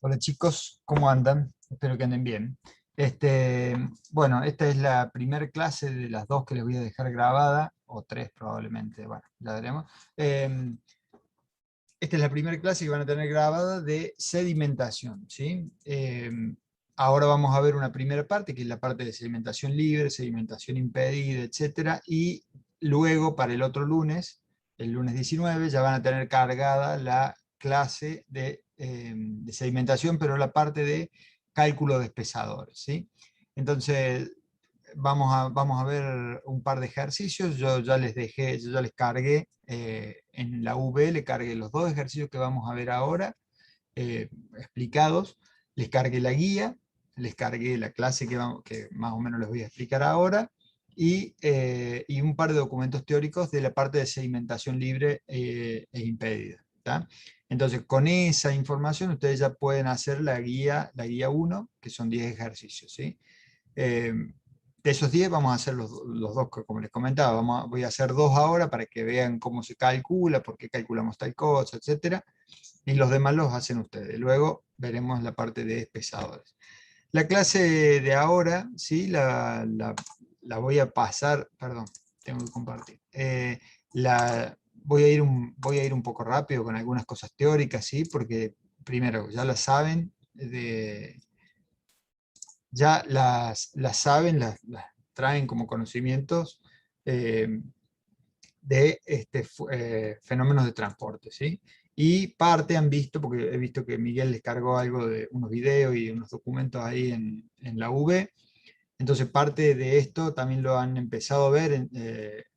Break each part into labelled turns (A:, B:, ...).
A: Hola chicos, ¿cómo andan? Espero que anden bien. Bueno, esta es la primera clase de las dos que les voy a dejar grabada, o tres probablemente, bueno, ya veremos. Esta es la primera clase que van a tener grabada de sedimentación, ¿sí? Ahora vamos a ver una primera parte, que es la parte de sedimentación libre, sedimentación impedida, etcétera, y luego para el otro lunes, el lunes 19, ya van a tener cargada la clase de sedimentación, pero la parte de cálculo de espesadores, ¿sí? Entonces, vamos a ver un par de ejercicios. Yo ya les dejé, yo ya les cargué en la V, le cargué los dos ejercicios que vamos a ver ahora, explicados. Les cargué la guía, les cargué la clase que más o menos les voy a explicar ahora, y un par de documentos teóricos de la parte de sedimentación libre e impedida. ¿Tá? Entonces, con esa información ustedes ya pueden hacer la guía 1, que son 10 ejercicios, ¿sí? De esos 10 vamos a hacer los dos, como les comentaba. Voy a hacer dos ahora para que vean cómo se calcula, por qué calculamos tal cosa, etcétera. Y los demás los hacen ustedes. Luego veremos la parte de espesadores. La clase de ahora, ¿sí? La voy a pasar, perdón, tengo que compartir. Voy a ir un poco rápido con algunas cosas teóricas, ¿sí? Porque primero, ya las saben, ya las saben, las traen como conocimientos eh, de fenómenos de transporte, ¿sí? Y parte han visto, porque he visto que Miguel les cargó algo de unos videos y unos documentos ahí en la V, entonces parte de esto también lo han empezado a ver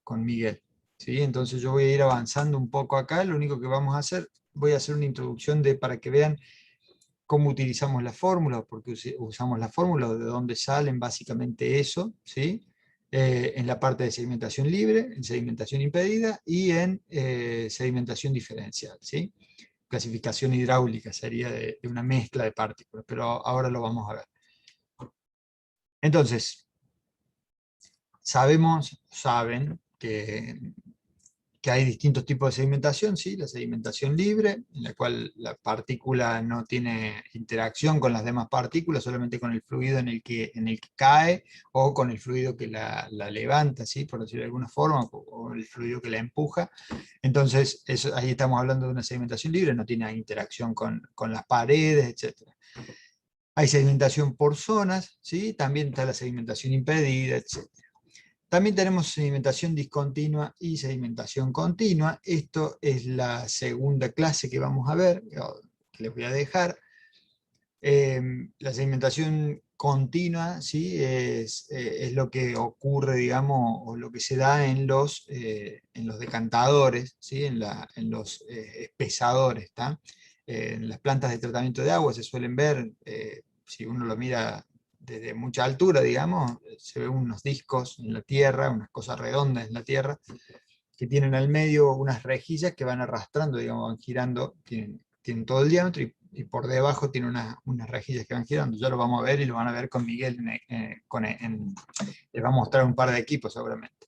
A: con Miguel, ¿sí? Entonces yo voy a ir avanzando un poco acá, lo único que vamos a hacer, voy a hacer una introducción para que vean cómo utilizamos la fórmula, porque usamos la fórmula, de dónde salen básicamente eso, ¿sí? En la parte de sedimentación libre, en sedimentación impedida y en sedimentación diferencial, ¿sí? Clasificación hidráulica sería de una mezcla de partículas, pero ahora lo vamos a ver. Entonces, saben que hay distintos tipos de sedimentación, ¿sí? La sedimentación libre, en la cual la partícula no tiene interacción con las demás partículas, solamente con el fluido en el que cae, o con el fluido que la levanta, ¿sí? Por decirlo de alguna forma, o el fluido que la empuja. Entonces, ahí estamos hablando de una sedimentación libre, no tiene interacción con las paredes, etc. Hay sedimentación por zonas, ¿sí? También está la sedimentación impedida, etc. También tenemos sedimentación discontinua y sedimentación continua. Esto es la segunda clase que vamos a ver, que les voy a dejar. La sedimentación continua, ¿sí? Es lo que ocurre, digamos, o lo que se da en los decantadores, ¿sí? En los espesadores. ¿Tá? En las plantas de tratamiento de agua se suelen ver, si uno lo mira desde mucha altura, digamos, se ven unos discos en la tierra, unas cosas redondas en la tierra, que tienen al medio unas rejillas que van arrastrando, digamos, van girando, tienen todo el diámetro y por debajo tiene unas rejillas que van girando. Ya lo vamos a ver y lo van a ver con Miguel, les va a mostrar un par de equipos seguramente.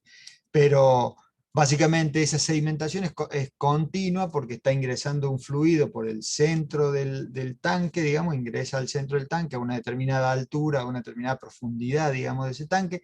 A: Pero básicamente esa sedimentación es continua porque está ingresando un fluido por el centro del tanque, digamos, ingresa al centro del tanque a una determinada altura, a una determinada profundidad, digamos, de ese tanque,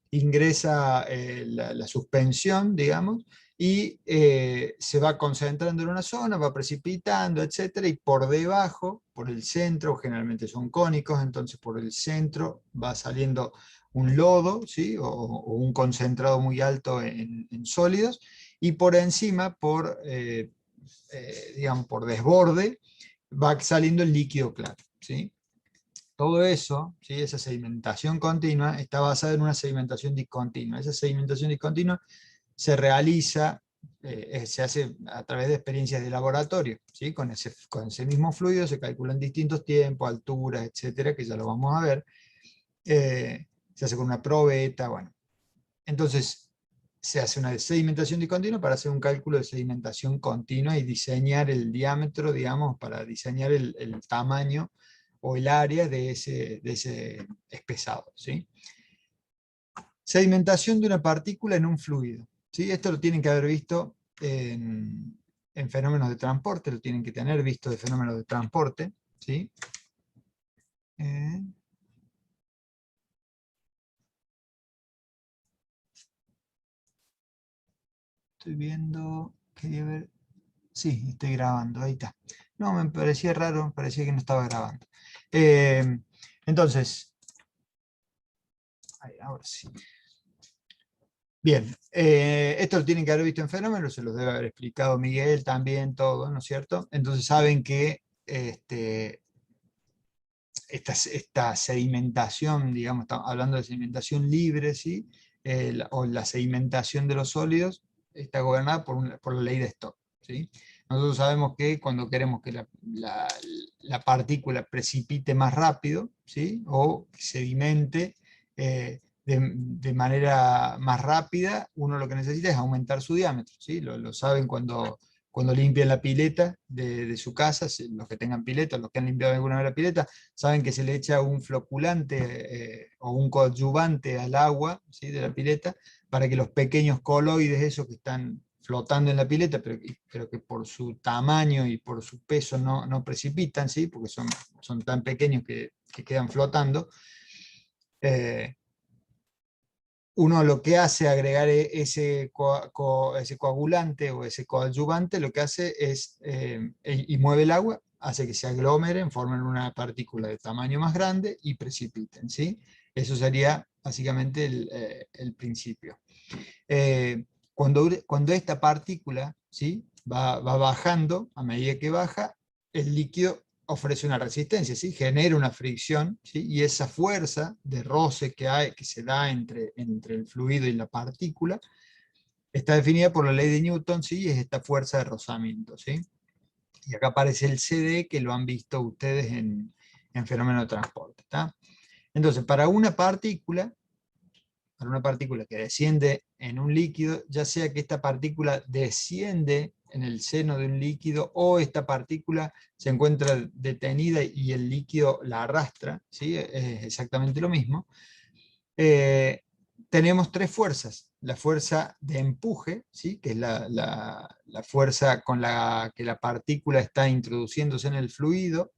A: ingresa la suspensión, digamos, y se va concentrando en una zona, va precipitando, etcétera, y por debajo, por el centro, generalmente son cónicos, entonces por el centro va saliendo un lodo, ¿sí? O un concentrado muy alto en sólidos, y por encima, digamos, por desborde, va saliendo el líquido claro, ¿sí? Todo eso, ¿sí? Esa sedimentación continua, está basada en una sedimentación discontinua. Esa sedimentación discontinua se realiza, se hace a través de experiencias de laboratorio, ¿sí? Con ese mismo fluido se calculan distintos tiempos, alturas, etcétera, que ya lo vamos a ver. Se hace con una probeta, bueno. Entonces, se hace una sedimentación discontinua para hacer un cálculo de sedimentación continua y diseñar el diámetro, digamos, para diseñar el tamaño o el área de ese espesado, ¿sí? Sedimentación de una partícula en un fluido, ¿sí? Esto lo tienen que haber visto en fenómenos de transporte, lo tienen que tener visto de fenómenos de transporte. ¿sí? Estoy viendo, quería ver, sí, estoy grabando, ahí está. No, me parecía raro, me parecía que no estaba grabando. Entonces, ahora sí. Bien, esto lo tienen que haber visto en Fenómeno, se los debe haber explicado Miguel también, todo, ¿no es cierto? Entonces saben que esta sedimentación, digamos, estamos hablando de sedimentación libre, ¿sí? O la sedimentación de los sólidos está gobernada por la ley de Stokes, ¿sí? Nosotros sabemos que cuando queremos que la partícula precipite más rápido, ¿sí? O sedimente de manera más rápida, uno lo que necesita es aumentar su diámetro, ¿sí? Lo saben cuando limpian la pileta de su casa, los que tengan pileta, los que han limpiado alguna vez la pileta, saben que se le echa un floculante o un coadyuvante al agua, ¿sí? De la pileta, para que los pequeños coloides, esos que están flotando en la pileta, pero que por su tamaño y por su peso no precipitan, ¿sí? Porque son tan pequeños que quedan flotando, uno lo que hace agregar ese coagulante o ese coadyuvante, lo que hace es, y mueve el agua, hace que se aglomeren, formen una partícula de tamaño más grande y precipiten, ¿sí? Eso sería básicamente el principio. Cuando esta partícula, ¿sí? va bajando, a medida que baja, el líquido ofrece una resistencia, ¿sí? Genera una fricción, ¿sí? Y esa fuerza de roce que se da entre el fluido y la partícula está definida por la ley de Newton, ¿sí? Y es esta fuerza de rozamiento, ¿sí? Y acá aparece el CD, que lo han visto ustedes en fenómeno de transporte, ¿tá? Entonces, para una partícula que desciende en un líquido, ya sea que esta partícula desciende en el seno de un líquido o esta partícula se encuentra detenida y el líquido la arrastra, ¿sí? Es exactamente lo mismo. Tenemos tres fuerzas. La fuerza de empuje, ¿sí? Que es la fuerza con la que la partícula está introduciéndose en el fluido,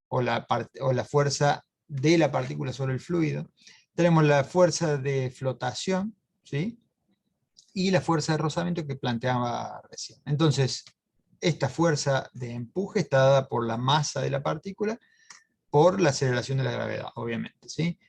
A: o la fuerza de la partícula sobre el fluido. Tenemos la fuerza de flotación, ¿sí? Y la fuerza de rozamiento que planteaba recién. Entonces, esta fuerza de empuje está dada por la masa de la partícula, por la aceleración de la gravedad, obviamente, ¿sí?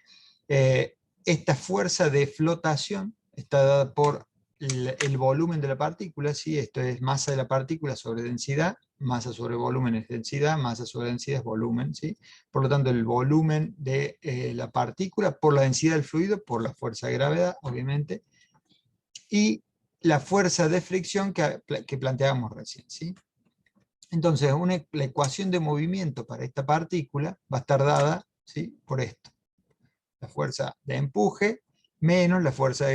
A: Esta fuerza de flotación está dada por el volumen de la partícula, ¿sí? Esto es masa de la partícula sobre densidad, masa sobre volumen es densidad, masa sobre densidad es volumen, ¿sí? Por lo tanto, el volumen de la partícula por la densidad del fluido, por la fuerza de gravedad, obviamente, y la fuerza de fricción que planteábamos recién, ¿sí? Entonces, la ecuación de movimiento para esta partícula va a estar dada, ¿sí? Por esto. La fuerza de empuje menos la fuerza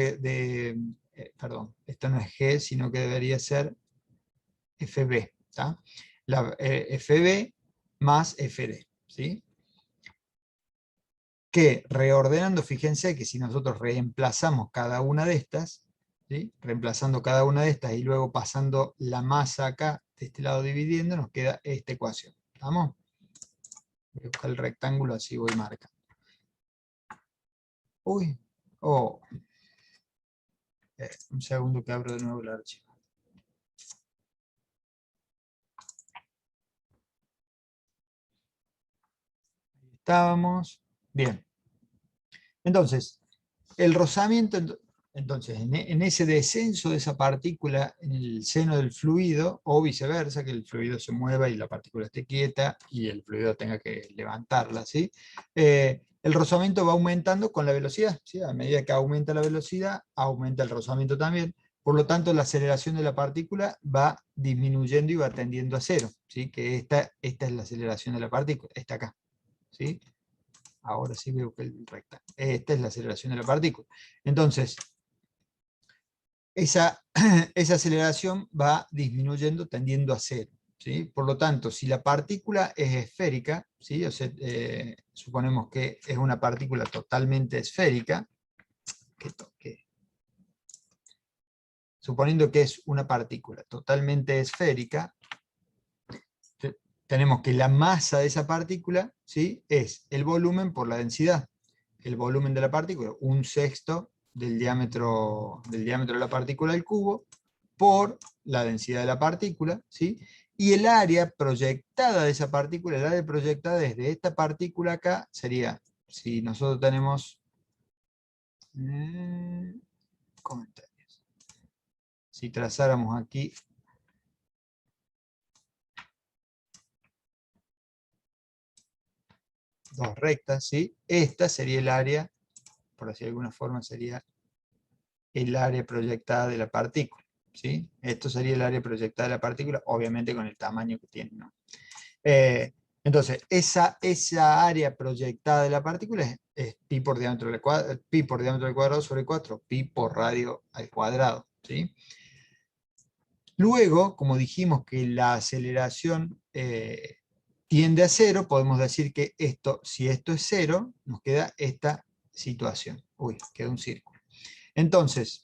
A: perdón, esto no es G, sino que debería ser FB, ¿tá? FB más FD, ¿sí? Que reordenando, fíjense que si nosotros reemplazamos cada una de estas, ¿sí? Reemplazando cada una de estas y luego pasando la masa acá, de este lado dividiendo, nos queda esta ecuación. ¿Estamos? Voy a buscar el rectángulo, así voy marcando. Uy, oh. Un segundo que abro de nuevo el archivo. Ahí estábamos. Bien. Entonces, el rozamiento, entonces, en ese descenso de esa partícula en el seno del fluido, o viceversa, que el fluido se mueva y la partícula esté quieta y el fluido tenga que levantarla, ¿sí? El rozamiento va aumentando con la velocidad, ¿sí? A medida que aumenta la velocidad, aumenta el rozamiento también. Por lo tanto, la aceleración de la partícula va disminuyendo y va tendiendo a cero, ¿sí? Que esta es la aceleración de la partícula, esta acá, ¿sí? Ahora sí veo que el rectángulo. Esta es la aceleración de la partícula. Entonces, esa aceleración va disminuyendo, tendiendo a cero, ¿sí? Por lo tanto, si la partícula es esférica, ¿sí? O sea, suponemos que es una partícula totalmente esférica, suponiendo que es una partícula totalmente esférica, tenemos que la masa de esa partícula, ¿sí?, es el volumen por la densidad. El volumen de la partícula, 1/6 del diámetro de la partícula del cubo, por la densidad de la partícula, ¿sí? Y el área proyectada de esa partícula, el área proyectada desde esta partícula acá, sería, si nosotros tenemos comentarios, si trazáramos aquí dos rectas, ¿sí? Esta sería el área, por decir de alguna forma, sería el área proyectada de la partícula, ¿sí? Esto sería el área proyectada de la partícula, obviamente con el tamaño que tiene, ¿no? Entonces, esa área proyectada de la partícula es pi por diámetro al cuadrado, pi por diámetro al cuadrado sobre 4, pi por radio al cuadrado, ¿sí? Luego, como dijimos que la aceleración tiende a cero, podemos decir que esto, si esto es cero, nos queda esta situación. Uy, queda un círculo. Entonces,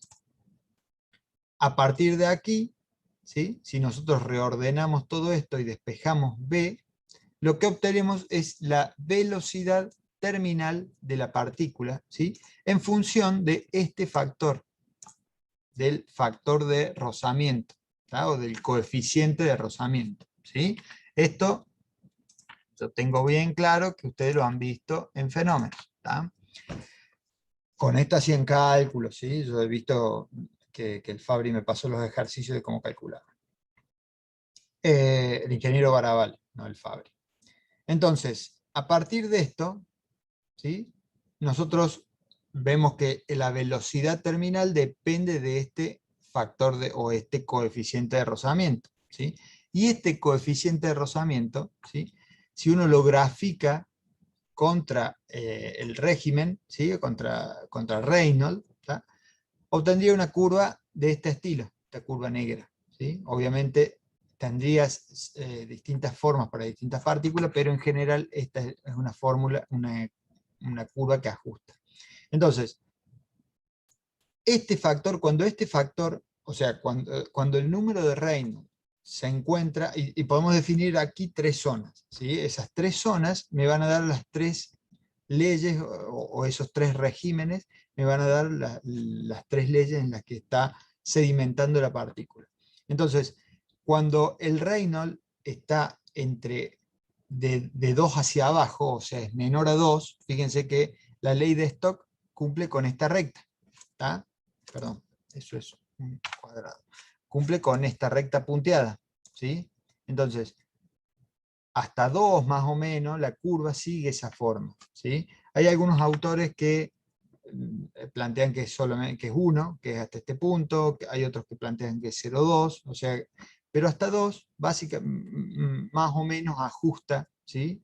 A: a partir de aquí, ¿sí?, si nosotros reordenamos todo esto y despejamos B, lo que obtenemos es la velocidad terminal de la partícula, ¿sí?, en función de este factor, del factor de rozamiento, ¿tá?, o del coeficiente de rozamiento, ¿sí? Esto yo tengo bien claro que ustedes lo han visto en fenómenos, ¿tá? Con esto hacían cálculos, ¿sí? Yo he visto que el Fabri me pasó los ejercicios de cómo calcular. El ingeniero Baraval, no el Fabri. Entonces, a partir de esto, ¿sí?, nosotros vemos que la velocidad terminal depende de este factor o este coeficiente de rozamiento, ¿sí? Y este coeficiente de rozamiento, ¿sí?, si uno lo grafica contra el régimen, ¿sí?, contra Reynolds, ¿tá?, obtendría una curva de este estilo, esta curva negra, ¿sí? Obviamente tendrías distintas formas para distintas partículas, pero en general esta es una fórmula, una curva que ajusta. Entonces, cuando este factor, o sea, cuando el número de Reynolds se encuentra, y podemos definir aquí tres zonas, ¿sí? Esas tres zonas me van a dar las tres leyes, o esos tres regímenes, me van a dar las tres leyes en las que está sedimentando la partícula. Entonces, cuando el Reynolds está de 2 hacia abajo, o sea, es menor a 2, fíjense que la ley de Stokes cumple con esta recta, ¿tá? Perdón, eso es un cuadrado. Cumple con esta recta punteada, ¿sí? Entonces, hasta 2 más o menos, la curva sigue esa forma, ¿sí? Hay algunos autores que plantean que que es 1, que es hasta este punto, hay otros que plantean que es 0,2, o sea, pero hasta 2, más o menos ajusta, ¿sí?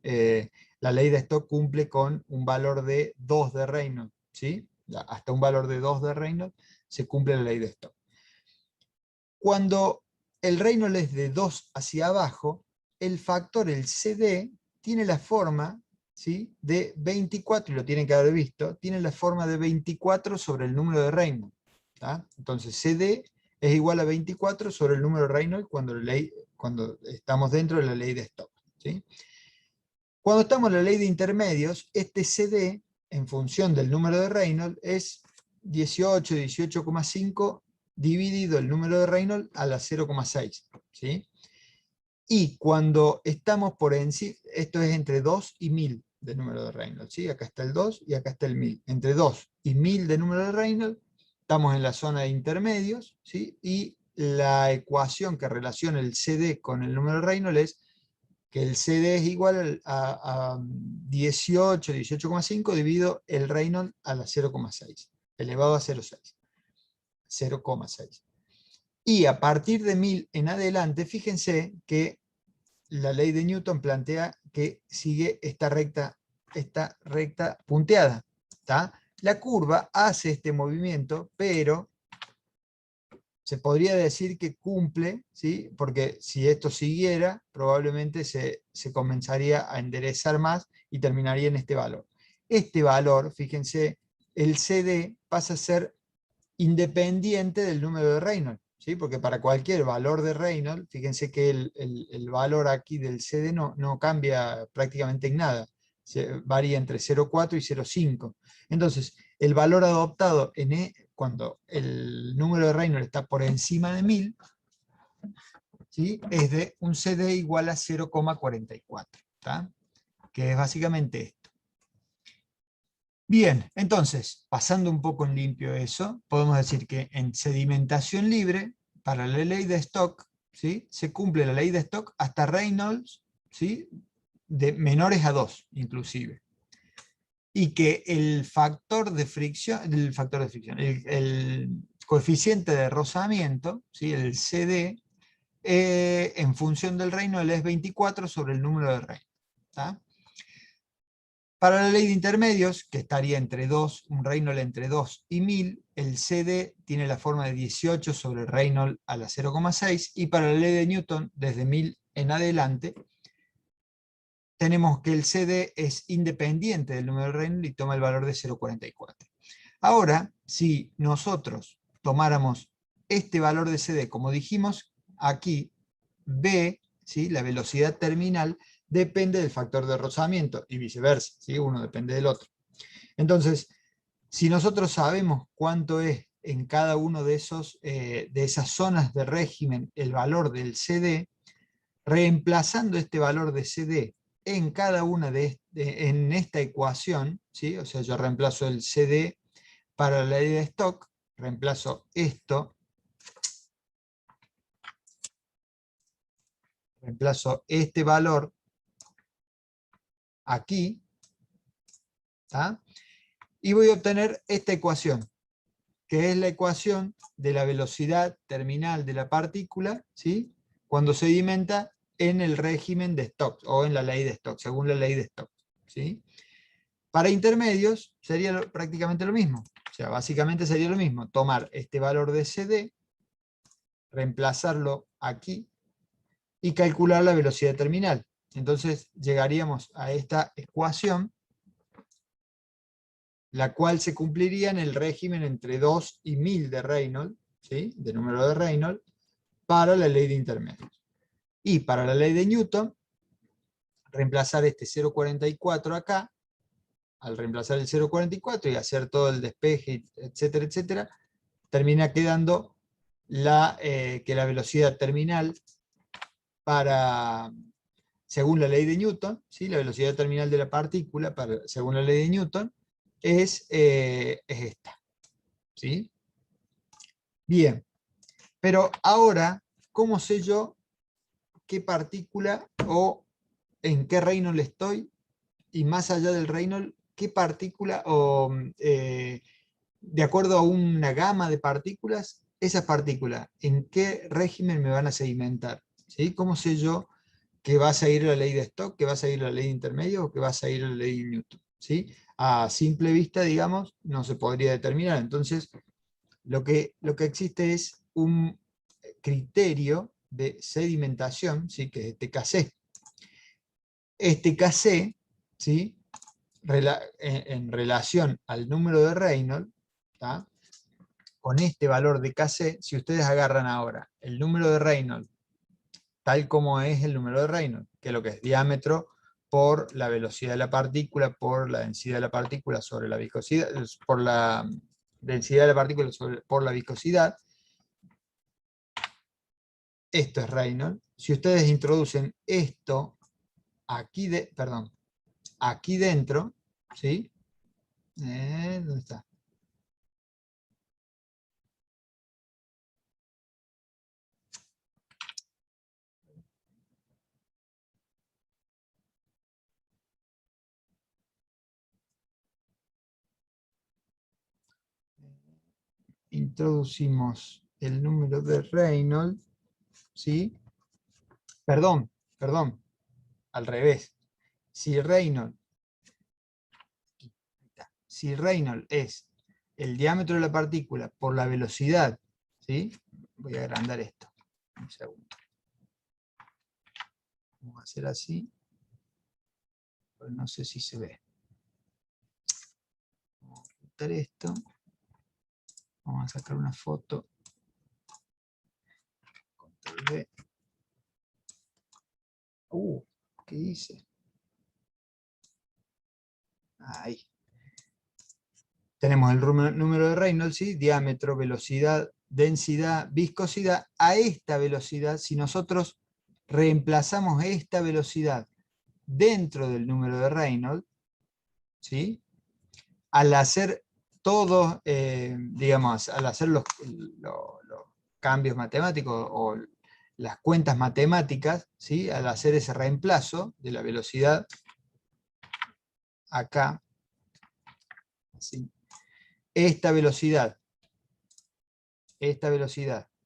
A: La ley de Stokes cumple con un valor de 2 de Reynolds, ¿sí? Hasta un valor de 2 de Reynolds se cumple la ley de Stokes. Cuando el Reynolds es de 2 hacia abajo, el factor, el CD, tiene la forma, ¿sí?, de 24, y lo tienen que haber visto, tiene la forma de 24 sobre el número de Reynolds, ¿tá? Entonces CD es igual a 24 sobre el número de Reynolds cuando estamos dentro de la ley de Stokes, ¿sí? Cuando estamos en la ley de intermedios, este CD, en función del número de Reynolds, es 18, 18,5 dividido el número de Reynolds a la 0,6, ¿sí? Y cuando estamos por encima, esto es entre 2 y 1000 de número de Reynolds, ¿sí? Acá está el 2 y acá está el 1000. Entre 2 y 1000 de número de Reynolds, estamos en la zona de intermedios, ¿sí? Y la ecuación que relaciona el CD con el número de Reynolds es que el CD es igual a 18, 18,5 dividido el Reynolds a la 0,6, elevado a 0,6. 0,6. Y a partir de 1000 en adelante, fíjense que la ley de Newton plantea que sigue esta recta punteada, ¿tá? La curva hace este movimiento, pero se podría decir que cumple, ¿sí? Porque si esto siguiera, probablemente se comenzaría a enderezar más y terminaría en este valor. Este valor, fíjense, el CD pasa a ser independiente del número de Reynolds, ¿sí? Porque para cualquier valor de Reynolds, fíjense que el valor aquí del CD no cambia prácticamente en nada, varía entre 0,4 y 0,5. Entonces, el valor adoptado cuando el número de Reynolds está por encima de 1000, ¿sí? Es de un CD igual a 0,44, ¿tá? Que es básicamente esto. Bien, entonces, pasando un poco en limpio eso, podemos decir que en sedimentación libre, para la ley de Stock, ¿sí? Se cumple la ley de Stock hasta Reynolds, ¿sí? De menores a 2, inclusive. Y que el factor de fricción, el coeficiente de rozamiento, ¿sí? El CD, en función del Reynolds es 24 sobre el número de Reynolds, ¿tá? Para la ley de intermedios, que estaría entre 2, un Reynolds entre 2 y 1000, el CD tiene la forma de 18 sobre el Reynolds a la 0,6, y para la ley de Newton, desde 1000 en adelante, tenemos que el CD es independiente del número de Reynolds y toma el valor de 0,44. Ahora, si nosotros tomáramos este valor de CD, como dijimos aquí, B, ¿sí? La velocidad terminal, depende del factor de rozamiento y viceversa, ¿sí? Uno depende del otro. Entonces, si nosotros sabemos cuánto es en cada uno de esas zonas de régimen el valor del CD, reemplazando este valor de CD en cada una en esta ecuación, ¿sí? O sea, yo reemplazo el CD para la ley de Stock, reemplazo reemplazo este valor aquí, ¿tá? Y voy a obtener esta ecuación, que es la ecuación de la velocidad terminal de la partícula, ¿sí? Cuando sedimenta en el régimen de Stokes o en la ley de Stokes, según la ley de Stokes, ¿sí? Para intermedios sería prácticamente lo mismo. O sea, básicamente sería lo mismo. Tomar este valor de CD, reemplazarlo aquí y calcular la velocidad terminal. Entonces llegaríamos a esta ecuación, la cual se cumpliría en el régimen entre 2 y 1000 de Reynolds, ¿sí? De número de Reynolds, para la ley de intermedios. Y para la ley de Newton, reemplazar este 0,44 acá, al reemplazar el 0,44 y hacer todo el despeje, etcétera, etcétera, termina quedando que la velocidad terminal según la ley de Newton, ¿sí? La velocidad terminal de la partícula, según la ley de Newton, es esta, ¿sí? Bien, pero ahora, ¿cómo sé yo qué partícula o en qué Reynolds estoy? Y más allá del Reynolds, ¿qué partícula o de acuerdo a una gama de partículas, esas partículas, en qué régimen me van a sedimentar? ¿Sí? ¿Cómo sé yo que va a seguir la ley de Stock, que va a seguir la ley de intermedio o que va a seguir la ley de Newton? ¿Sí? A simple vista, digamos, no se podría determinar. Entonces, lo que existe es un criterio de sedimentación, ¿sí? Que es este KC. Este KC, ¿sí? En relación al número de Reynolds, ¿tá? Con este valor de KC, si ustedes agarran ahora el número de Reynolds, tal como es el número de Reynolds, que es lo que es diámetro por la velocidad de la partícula, por la densidad de la partícula sobre la viscosidad, por la densidad de la partícula por la viscosidad, esto es Reynolds. Si ustedes introducen esto aquí, aquí dentro, ¿sí? ¿Dónde está? Introducimos el número de Reynolds, ¿sí? Perdón, al revés. Si Reynolds, si Reynolds es el diámetro de la partícula por la velocidad, ¿sí? Voy a agrandar esto, un segundo. Vamos a hacer así, pero no sé si se ve. Vamos a quitar esto, vamos a sacar una foto. ¿Qué hice? Ahí. Tenemos el número de Reynolds, ¿sí? Diámetro, velocidad, densidad, viscosidad. A esta velocidad, si nosotros reemplazamos esta velocidad dentro del número de Reynolds, ¿sí? Al hacer todos, digamos, al hacer los cambios matemáticos o las cuentas matemáticas, ¿sí? Al hacer ese reemplazo de la velocidad acá, ¿sí? esta velocidad,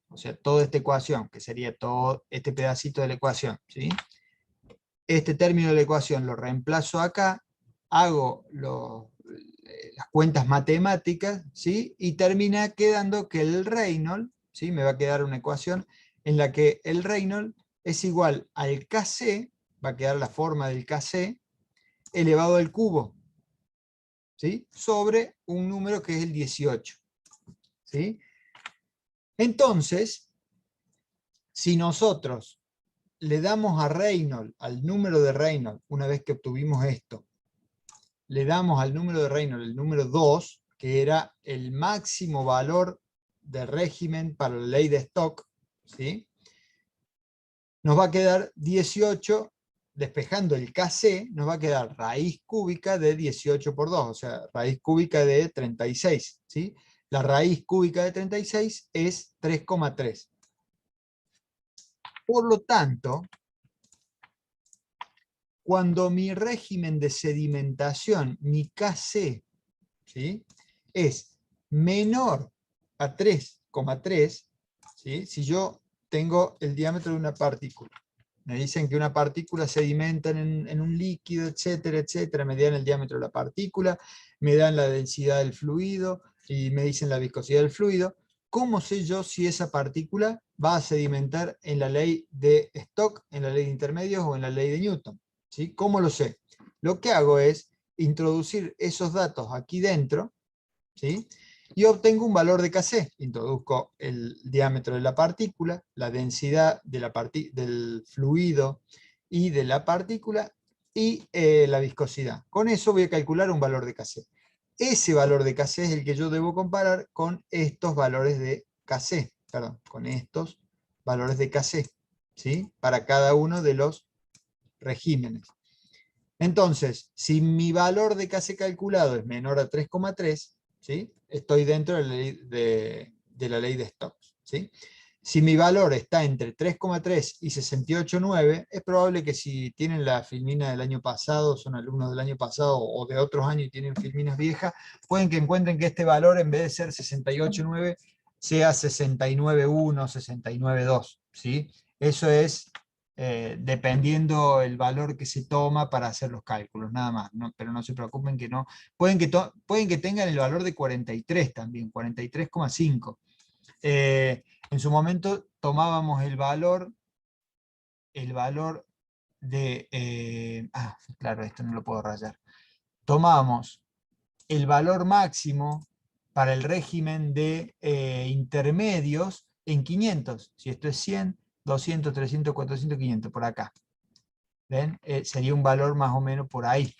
A: o sea, toda esta ecuación, que sería todo este pedacito de la ecuación, ¿sí? Este término de la ecuación lo reemplazo acá, hago las cuentas matemáticas, ¿sí? Y termina quedando que el Reynolds, ¿sí? Me va a quedar una ecuación en la que el Reynolds es igual al Kc, va a quedar la forma del Kc, elevado al cubo, ¿sí? Sobre un número que es el 18, ¿sí? Entonces, si nosotros le damos a Reynolds, al número de Reynolds, una vez que obtuvimos esto, le damos al número de Reynolds el número 2, que era el máximo valor de régimen para la ley de Stokes, ¿sí? Nos va a quedar 18, despejando el Kc, nos va a quedar raíz cúbica de 18 por 2, o sea, raíz cúbica de 36, ¿sí? La raíz cúbica de 36 es 3,3. Por lo tanto, cuando mi régimen de sedimentación, mi Kc, ¿sí? es menor a 3,3, ¿sí? Si yo tengo el diámetro de una partícula, me dicen que una partícula sedimenta en un líquido, etcétera, etcétera, me dan el diámetro de la partícula, me dan la densidad del fluido y me dicen la viscosidad del fluido. ¿Cómo sé yo si esa partícula va a sedimentar en la ley de Stokes, en la ley de intermedios o en la ley de Newton? ¿Sí? ¿Cómo lo sé? Lo que hago es introducir esos datos aquí dentro, ¿sí? Y obtengo un valor de Kc. Introduzco el diámetro de la partícula, la densidad de del fluido y de la partícula y la viscosidad. Con eso voy a calcular un valor de Kc. Ese valor de Kc es el que yo debo comparar con estos valores de Kc, perdón, con estos valores de Kc, ¿sí? Para cada uno de los regímenes. Entonces, si mi valor de Kc calculado es menor a 3,3, ¿sí? Estoy dentro de la ley de Stokes, ¿sí? Si mi valor está entre 3,3 y 68,9, es probable que si tienen la filmina del año pasado, son alumnos del año pasado o de otros años y tienen filminas viejas, pueden que encuentren que este valor en vez de ser 68,9 sea 69,1, 69,2, ¿sí? Eso es dependiendo el valor que se toma para hacer los cálculos, nada más, ¿no? Pero no se preocupen que no, pueden que tengan el valor de 43 también, 43,5. En su momento tomábamos el valor de, claro, esto no lo puedo rayar, tomábamos el valor máximo para el régimen de intermedios en 500, si esto es 100, 200, 300, 400, 500, por acá. ¿Ven? Sería un valor más o menos por ahí.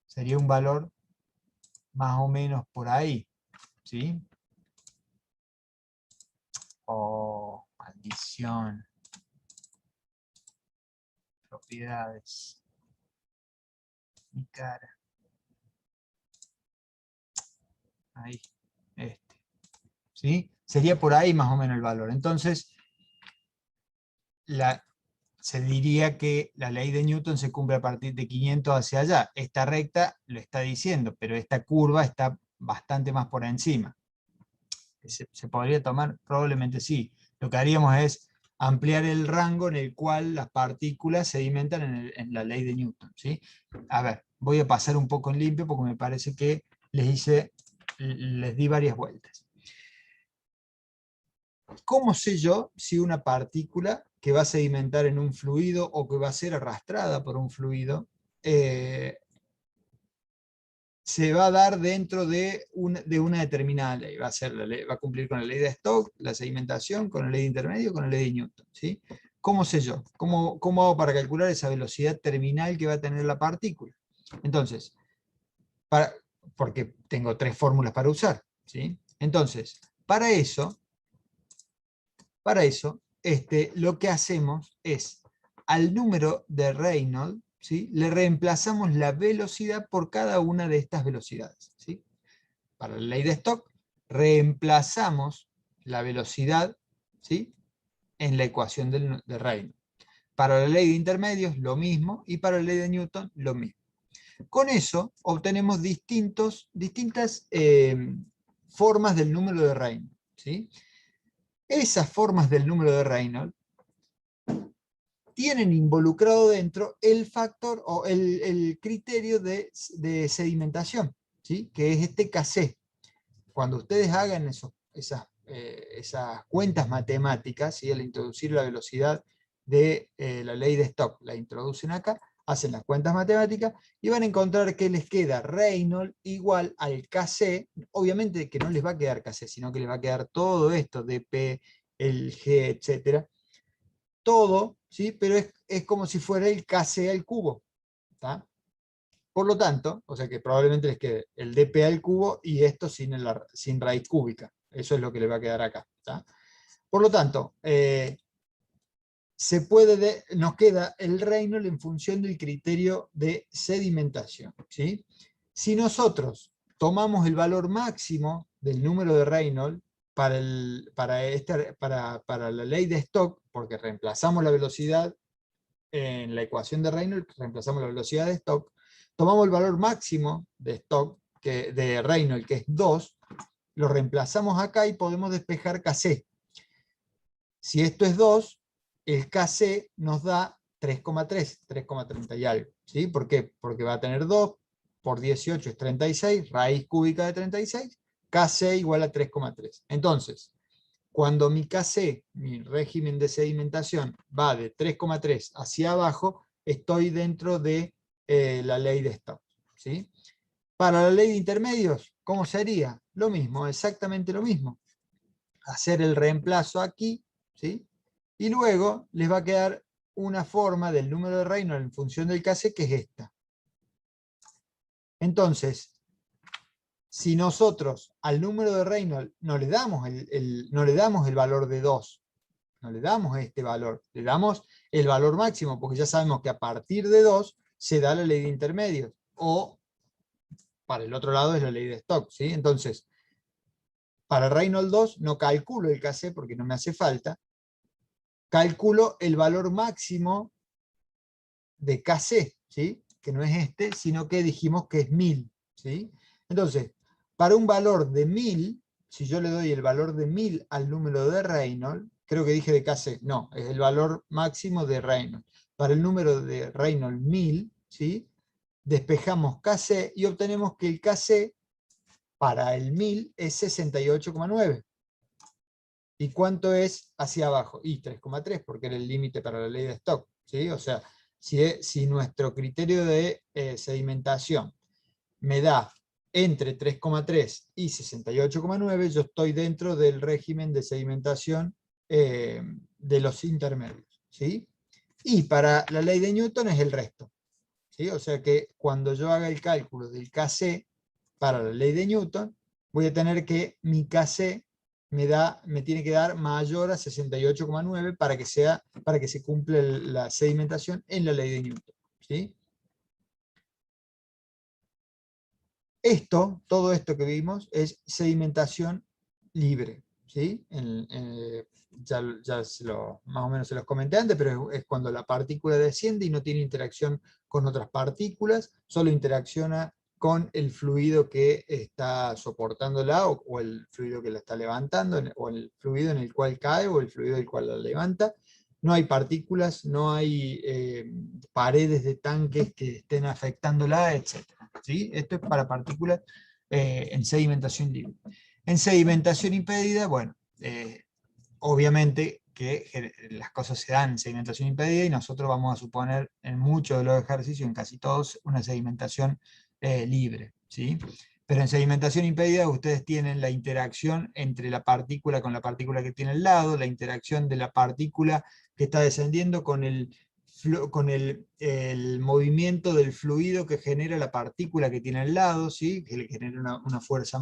A: Sería un valor más o menos por ahí. ¿Sí? Oh, maldición. Propiedades. Mi cara. Ahí. Este. ¿Sí? Sería por ahí más o menos el valor. Entonces, se diría que la ley de Newton se cumple a partir de 500 hacia allá. Esta recta lo está diciendo, pero esta curva está bastante más por encima. ¿Se podría tomar? Probablemente sí. Lo que haríamos es ampliar el rango en el cual las partículas sedimentan en la ley de Newton, ¿sí? A ver, voy a pasar un poco en limpio porque me parece que les di varias vueltas. ¿Cómo sé yo si una partícula que va a sedimentar en un fluido o que va a ser arrastrada por un fluido se va a dar dentro de una determinada ley. Va a cumplir con la ley de Stokes, la sedimentación, con la ley de intermedio, con la ley de Newton. ¿Sí? ¿Cómo sé yo? ¿Cómo hago para calcular esa velocidad terminal que va a tener la partícula? Entonces, porque tengo 3 fórmulas para usar. ¿Sí? Entonces, para eso lo que hacemos es, al número de Reynolds, ¿sí?, le reemplazamos la velocidad por cada una de estas velocidades. ¿Sí? Para la ley de Stokes, reemplazamos la velocidad, ¿sí?, en la ecuación de Reynolds. Para la ley de intermedios, lo mismo, y para la ley de Newton, lo mismo. Con eso obtenemos distintas formas del número de Reynolds. ¿Sí? Esas formas del número de Reynolds tienen involucrado dentro el factor o el criterio de sedimentación, ¿sí?, que es este Kc. Cuando ustedes hagan esas cuentas matemáticas, ¿sí?, al introducir la velocidad de la ley de Stokes, la introducen acá, hacen las cuentas matemáticas y van a encontrar que les queda Reynolds igual al Kc. Obviamente que no les va a quedar Kc, sino que les va a quedar todo esto, dp, el g, etcétera, todo, ¿sí?, pero es como si fuera el Kc al cubo. ¿Tá? Por lo tanto, o sea que probablemente les quede el dp al cubo y esto sin raíz cúbica. Eso es lo que le va a quedar acá. ¿Tá? Por lo tanto, nos queda el Reynolds en función del criterio de sedimentación. ¿Sí? Si nosotros tomamos el valor máximo del número de Reynolds para la ley de Stokes, porque reemplazamos la velocidad en la ecuación de Reynolds, reemplazamos la velocidad de Stokes, tomamos el valor máximo de Stokes, de Reynolds, que es 2, lo reemplazamos acá y podemos despejar Kc. Si esto es 2, el Kc nos da 3,30 y algo. ¿Sí? ¿Por qué? Porque va a tener 2 por 18 es 36, raíz cúbica de 36, Kc igual a 3,3. Entonces, cuando mi Kc, mi régimen de sedimentación, va de 3,3 hacia abajo, estoy dentro de la ley de Stokes. ¿Sí? Para la ley de intermedios, ¿cómo sería? Lo mismo, exactamente lo mismo. Hacer el reemplazo aquí, ¿sí?, y luego les va a quedar una forma del número de Reynolds en función del Kc, que es esta. Entonces, si nosotros al número de Reynolds no le damos el valor de 2, no le damos este valor, le damos el valor máximo, porque ya sabemos que a partir de 2 se da la ley de intermedios, o para el otro lado es la ley de Stokes. ¿Sí? Entonces, para Reynolds 2 no calculo el Kc porque no me hace falta, calculo el valor máximo de Kc, ¿sí?, que no es este, sino que dijimos que es 1000. ¿Sí? Entonces, para un valor de 1000, si yo le doy el valor de 1000 al número de Reynolds, creo que dije de Kc, no, es el valor máximo de Reynolds. Para el número de Reynolds 1000, ¿sí?, despejamos Kc y obtenemos que el Kc para el 1000 es 68,9. ¿Y cuánto es hacia abajo? Y 3,3, porque era el límite para la ley de Stokes. ¿Sí? O sea, si nuestro criterio de sedimentación me da entre 3,3 y 68,9, yo estoy dentro del régimen de sedimentación de los intermedios. ¿Sí? Y para la ley de Newton es el resto. ¿Sí? O sea que cuando yo haga el cálculo del Kc para la ley de Newton, voy a tener que mi Kc me tiene que dar mayor a 68,9 para que se cumpla la sedimentación en la ley de Newton. ¿Sí? Todo esto que vimos es sedimentación libre. ¿Sí? Ya más o menos se los comenté antes, pero es cuando la partícula desciende y no tiene interacción con otras partículas, solo interacciona con el fluido que está soportándola o el fluido que la está levantando, o el fluido en el cual cae o el fluido del cual la levanta. No hay partículas, no hay paredes de tanques que estén afectándola, etc. ¿Sí? Esto es para partículas en sedimentación libre. En sedimentación impedida, bueno, obviamente que las cosas se dan en sedimentación impedida y nosotros vamos a suponer en muchos de los ejercicios, en casi todos, una sedimentación libre. ¿sí? Pero en sedimentación impedida ustedes tienen la interacción entre la partícula con la partícula que tiene al lado, la interacción de la partícula que está descendiendo con el movimiento del fluido que genera la partícula que tiene al lado, ¿sí? Que le genera una fuerza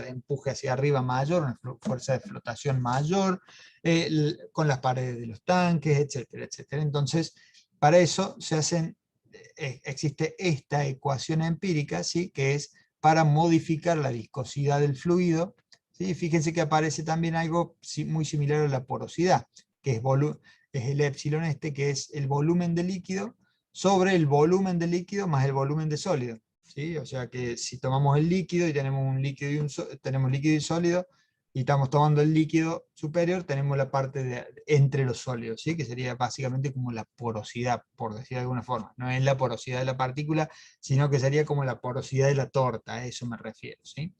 A: de empuje hacia arriba mayor, una fuerza de flotación mayor, con las paredes de los tanques, etcétera, etcétera. Entonces, para eso existe esta ecuación empírica, ¿sí? Que es para modificar la viscosidad del fluido, ¿sí? Fíjense que aparece también algo muy similar a la porosidad, que es el épsilon que es el volumen de líquido sobre el volumen de líquido más el volumen de sólido, ¿sí? O sea que si tomamos el líquido y tenemos un líquido tenemos líquido y sólido, y estamos tomando el líquido superior, tenemos la parte entre los sólidos, ¿sí? Que sería básicamente como la porosidad, por decir de alguna forma. No es la porosidad de la partícula, sino que sería como la porosidad de la torta, a eso me refiero, ¿sí?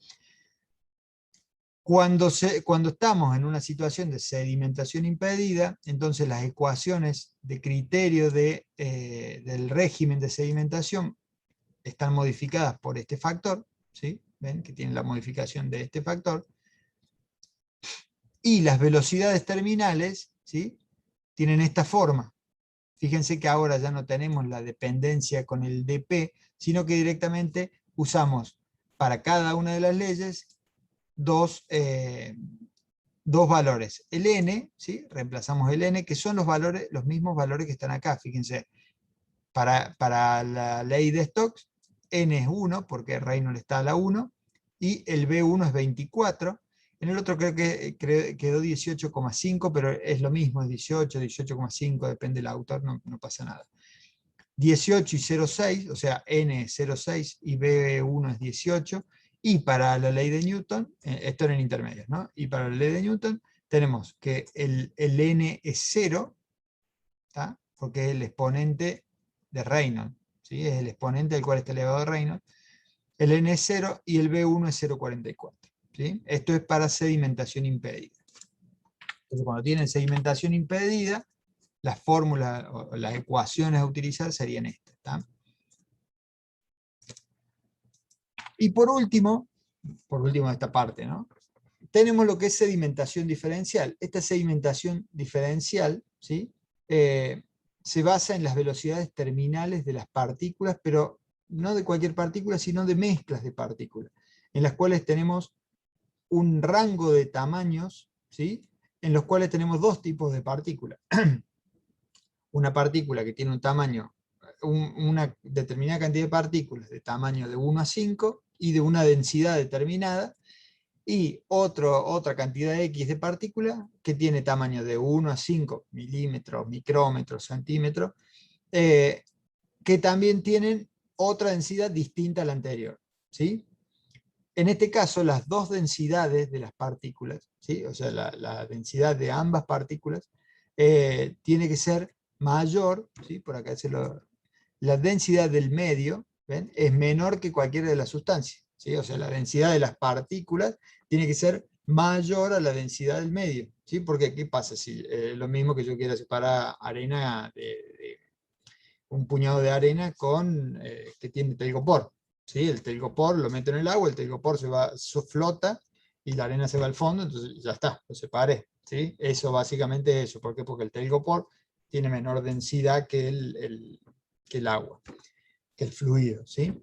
A: Cuando estamos en una situación de sedimentación impedida, entonces las ecuaciones de criterio del régimen de sedimentación están modificadas por este factor, ¿sí? ¿Ven? Que tiene la modificación de este factor. Y las velocidades terminales, ¿sí? Tienen esta forma. Fíjense que ahora ya no tenemos la dependencia con el dp, sino que directamente usamos para cada una de las leyes dos valores. El n, ¿sí? Reemplazamos el n, que son los mismos valores que están acá. Fíjense, para la ley de Stokes, n es 1, porque Reynolds está a la 1, y el B1 es 24. En el otro creo que quedó 18,5, pero es lo mismo, es 18, 18,5, depende del autor, no pasa nada. 18 y 0,6, o sea, n es 0,6 y B1 es 18. Y para la ley de Newton, esto era en intermedios, ¿no? Y para la ley de Newton tenemos que el n es 0, ¿tá? Porque es el exponente de Reynolds, ¿sí? Es el exponente del cual está elevado a Reynolds. El n es 0 y el B1 es 0,44. ¿Sí? Esto es para sedimentación impedida. Entonces, cuando tienen sedimentación impedida, las fórmulas o las ecuaciones a utilizar serían estas. ¿Tá? Y por último de esta parte, ¿no? Tenemos lo que es sedimentación diferencial. Esta sedimentación diferencial, ¿sí? Se basa en las velocidades terminales de las partículas, pero no de cualquier partícula, sino de mezclas de partículas, en las cuales tenemos un rango de tamaños, ¿sí? En los cuales tenemos dos tipos de partículas. Una partícula que tiene un tamaño, una determinada cantidad de partículas de tamaño de 1 a 5 y de una densidad determinada, y otra cantidad X de partículas que tiene tamaño de 1 a 5 milímetros, micrómetros, centímetros, que también tienen otra densidad distinta a la anterior, ¿sí? En este caso, las dos densidades de las partículas, ¿sí? O sea, la densidad de ambas partículas tiene que ser mayor, ¿sí? Por acá la densidad del medio, ¿ven? Es menor que cualquiera de las sustancias, ¿sí? O sea, la densidad de las partículas tiene que ser mayor a la densidad del medio, ¿sí? Porque, ¿qué pasa? Si lo mismo que yo quiera separar arena de un puñado de arena que tiene telgopor, ¿sí? El telgopor lo meto en el agua, el telgopor flota y la arena se va al fondo, entonces ya está, lo separé, ¿sí? Eso básicamente es eso. ¿Por qué? Porque el telgopor tiene menor densidad que el agua, que el fluido, ¿sí?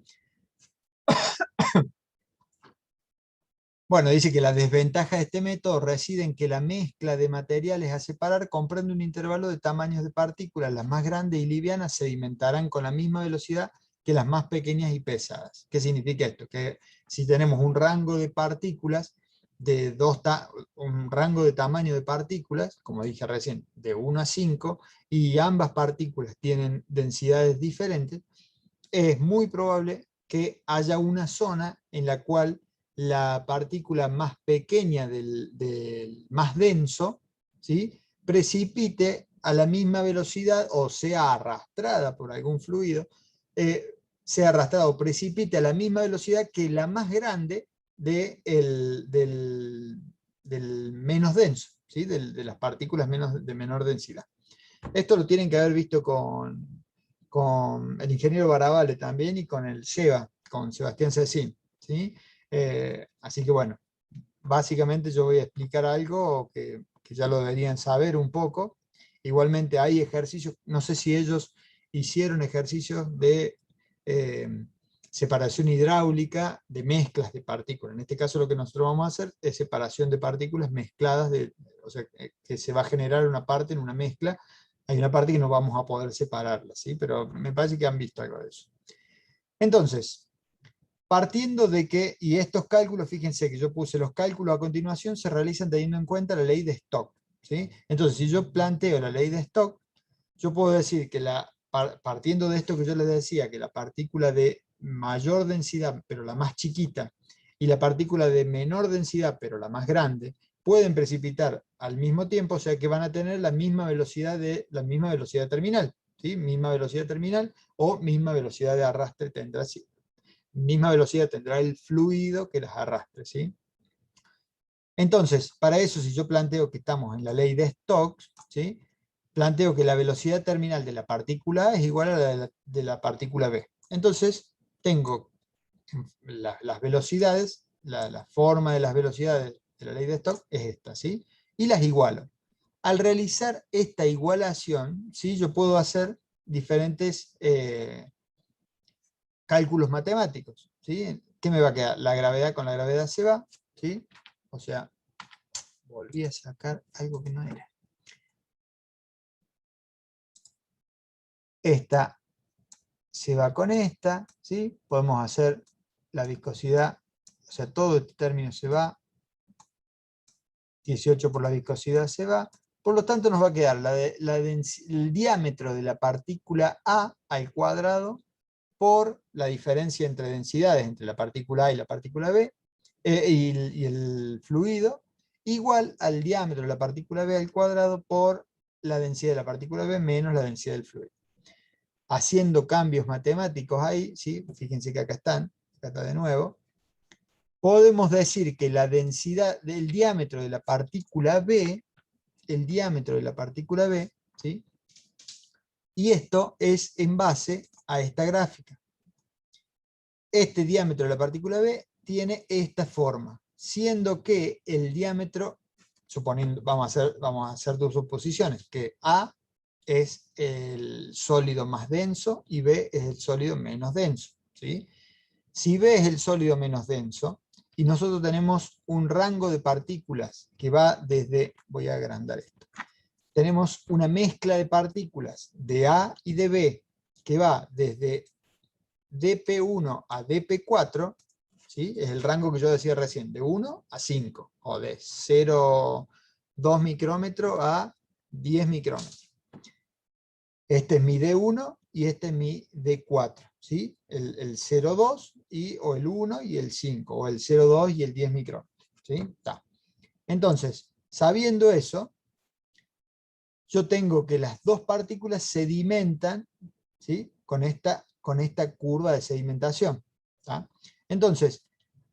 A: Bueno, dice que la desventaja de este método reside en que la mezcla de materiales a separar comprende un intervalo de tamaños de partículas. Las más grandes y livianas sedimentarán con la misma velocidad que las más pequeñas y pesadas. ¿Qué significa esto? Que si tenemos un rango de partículas, un rango de tamaño de partículas, como dije recién, de 1 a 5, y ambas partículas tienen densidades diferentes, es muy probable que haya una zona en la cual la partícula más pequeña del más denso, ¿sí? Precipite a la misma velocidad o sea arrastrada por algún fluido, sea arrastrada o precipite a la misma velocidad que la más grande del menos denso, ¿sí? De las partículas de menor densidad. Esto lo tienen que haber visto con el ingeniero Barabale también y con el SEBA, con Sebastián Cecín, ¿sí? Así que bueno, básicamente yo voy a explicar algo que ya lo deberían saber un poco. Igualmente hay ejercicios, no sé si ellos hicieron ejercicios de separación hidráulica de mezclas de partículas. En este caso lo que nosotros vamos a hacer es separación de partículas mezcladas, o sea, que se va a generar una parte en una mezcla. Hay una parte que no vamos a poder separarla, ¿sí? Pero me parece que han visto algo de eso. Entonces, partiendo de que, y estos cálculos, fíjense que yo puse los cálculos a continuación, se realizan teniendo en cuenta la ley de Stokes, ¿sí? Entonces, si yo planteo la ley de Stokes, yo puedo decir que partiendo de esto que yo les decía, que la partícula de mayor densidad, pero la más chiquita, y la partícula de menor densidad, pero la más grande, pueden precipitar al mismo tiempo, o sea que van a tener la misma velocidad terminal, ¿sí? Misma velocidad terminal o misma velocidad de arrastre tendrá, misma velocidad tendrá el fluido que las arrastre, ¿sí? Entonces, para eso, si yo planteo que estamos en la ley de Stokes, ¿sí? Planteo que la velocidad terminal de la partícula A es igual a la de la partícula B. Entonces, tengo las velocidades, la forma de las velocidades de la ley de Stokes es esta, ¿sí? Y las igualo. Al realizar esta igualación, ¿sí? Yo puedo hacer diferentes cálculos matemáticos, ¿sí? ¿Qué me va a quedar? La gravedad con la gravedad se va, ¿sí? O sea, volví a sacar algo que no era. Esta se va con esta, ¿sí? Podemos hacer la viscosidad, o sea, todo este término se va, 18 por la viscosidad se va, por lo tanto nos va a quedar el diámetro de la partícula A al cuadrado por la diferencia entre densidades entre la partícula A y la partícula B, y el fluido, igual al diámetro de la partícula B al cuadrado por la densidad de la partícula B menos la densidad del fluido. Haciendo cambios matemáticos ahí, ¿sí? Fíjense que acá está de nuevo, podemos decir que la densidad del diámetro de la partícula B, ¿sí? Y esto es en base a esta gráfica. Este diámetro de la partícula B tiene esta forma, siendo que el diámetro, suponiendo, vamos a hacer dos suposiciones, que A es el sólido más denso y B es el sólido menos denso, ¿sí? Si B es el sólido menos denso, y nosotros tenemos un rango de partículas que va desde, voy a agrandar esto, tenemos una mezcla de partículas de A y de B que va desde dp1 a dp4, ¿sí? Es el rango que yo decía recién, de 1 a 5, o de 0,2 micrómetros a 10 micrómetros. Este es mi D1 y este es mi D4, ¿sí? El 0,2 o el 1 y el 5, o el 0,2 y el 10 micrómetros, ¿sí? Está. Entonces, sabiendo eso, yo tengo que las dos partículas sedimentan, ¿sí? con esta curva de sedimentación. ¿Tá? Entonces,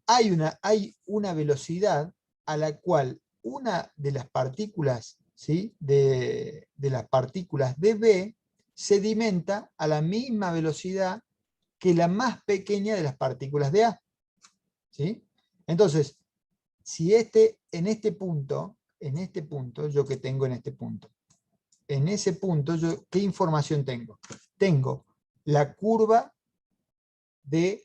A: hay una velocidad a la cual una de las partículas, ¿sí? de las partículas de B sedimenta a la misma velocidad que la más pequeña de las partículas de A. ¿Sí? Entonces, si en este punto, yo que tengo en este punto, en ese punto, ¿qué información tengo? Tengo la curva de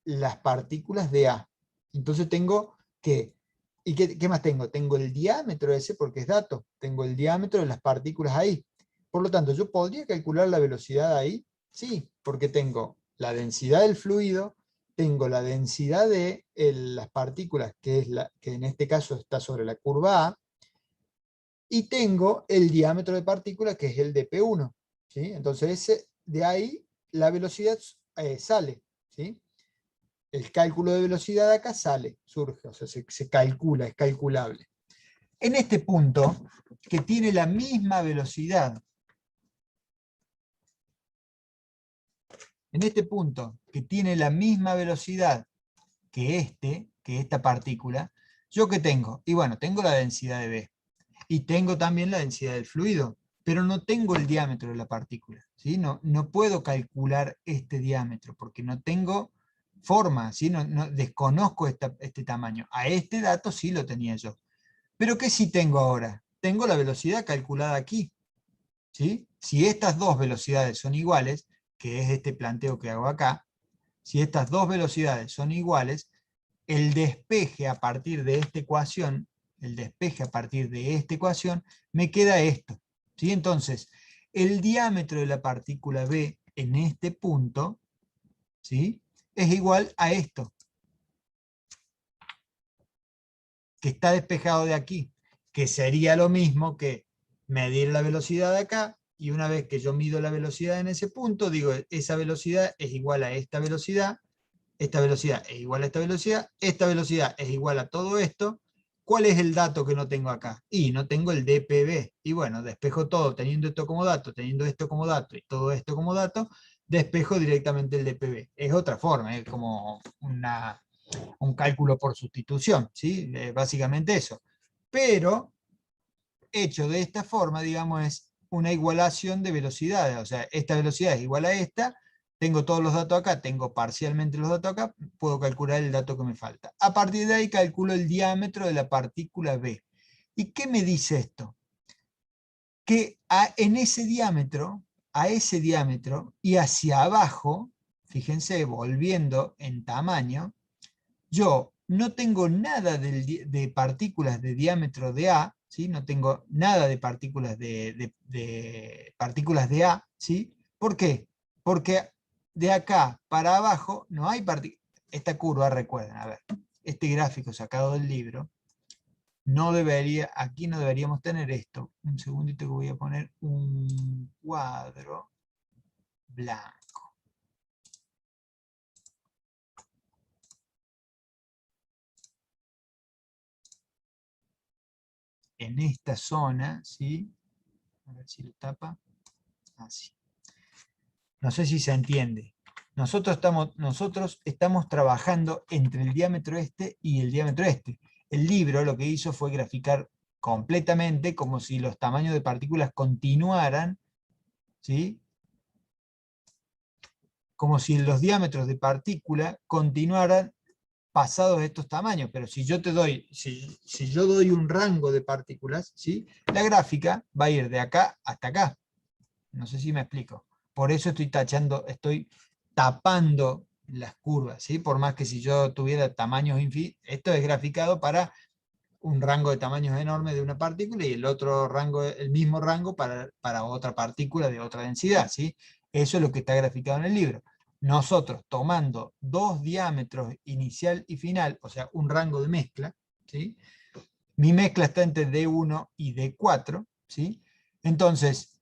A: las partículas de A. Entonces tengo que, ¿y qué más tengo? Tengo el diámetro ese porque es dato, tengo el diámetro de las partículas ahí. Por lo tanto, ¿yo podría calcular la velocidad ahí? Sí, porque tengo la densidad del fluido, tengo la densidad de las partículas, que en este caso está sobre la curva A, y tengo el diámetro de partícula, que es el dp1. ¿Sí? Entonces, de ahí la velocidad sale. ¿Sí? El cálculo de velocidad acá surge, o sea, se calcula, es calculable. En este punto, que tiene la misma velocidad, que esta partícula, ¿yo qué tengo? Y bueno, tengo la densidad de B. Y tengo también la densidad del fluido, pero no tengo el diámetro de la partícula, ¿sí? No puedo calcular este diámetro, porque no tengo forma, ¿sí? Desconozco este tamaño. A este dato sí lo tenía yo. Pero ¿qué sí tengo ahora? Tengo la velocidad calculada aquí, ¿sí? Si estas dos velocidades son iguales, que es este planteo que hago acá, si estas dos velocidades son iguales, el despeje a partir de esta ecuación, me queda esto, ¿sí? Entonces, el diámetro de la partícula B en este punto, ¿sí?, es igual a esto, que está despejado de aquí, que sería lo mismo que medir la velocidad de acá, y una vez que yo mido la velocidad en ese punto, digo, esa velocidad es igual a esta velocidad es igual a esta velocidad es igual a todo esto. ¿Cuál es el dato que no tengo acá? Y no tengo el dPB. Y bueno, despejo todo, teniendo esto como dato, teniendo esto como dato y todo esto como dato, despejo directamente el dPB. Es otra forma, es como un cálculo por sustitución, ¿sí? Básicamente eso. Pero, hecho de esta forma, digamos, es una igualación de velocidades. O sea, esta velocidad es igual a esta, tengo todos los datos acá, tengo parcialmente los datos acá, puedo calcular el dato que me falta. A partir de ahí calculo el diámetro de la partícula B. ¿Y qué me dice esto? Que en ese diámetro, a ese diámetro y hacia abajo, fíjense, volviendo en tamaño, yo no tengo nada de partículas de diámetro de A, ¿sí? No tengo nada de partículas de partículas de A, ¿sí? ¿Por qué? Porque de acá para abajo no hay partículas. Esta curva, recuerden, a ver, este gráfico sacado del libro, no debería, aquí no deberíamos tener esto. Un segundito que voy a poner un cuadro blanco. En esta zona, ¿sí? A ver si lo tapa. Así. No sé si se entiende. Nosotros estamos trabajando entre el diámetro este y el diámetro este. El libro lo que hizo fue graficar completamente como si los tamaños de partículas continuaran, ¿sí? Como si los diámetros de partícula continuaran pasados estos tamaños. Pero si yo si yo doy un rango de partículas, ¿sí?, la gráfica va a ir de acá hasta acá. No sé si me explico. Por eso estoy tapando las curvas, ¿sí? Por más que si yo tuviera tamaños infinitos, esto es graficado para un rango de tamaños enorme de una partícula y el otro rango, el mismo rango para otra partícula de otra densidad, ¿sí? Eso es lo que está graficado en el libro. Nosotros tomando dos diámetros inicial y final, o sea, un rango de mezcla, ¿sí? Mi mezcla está entre D1 y D4, ¿sí? Entonces,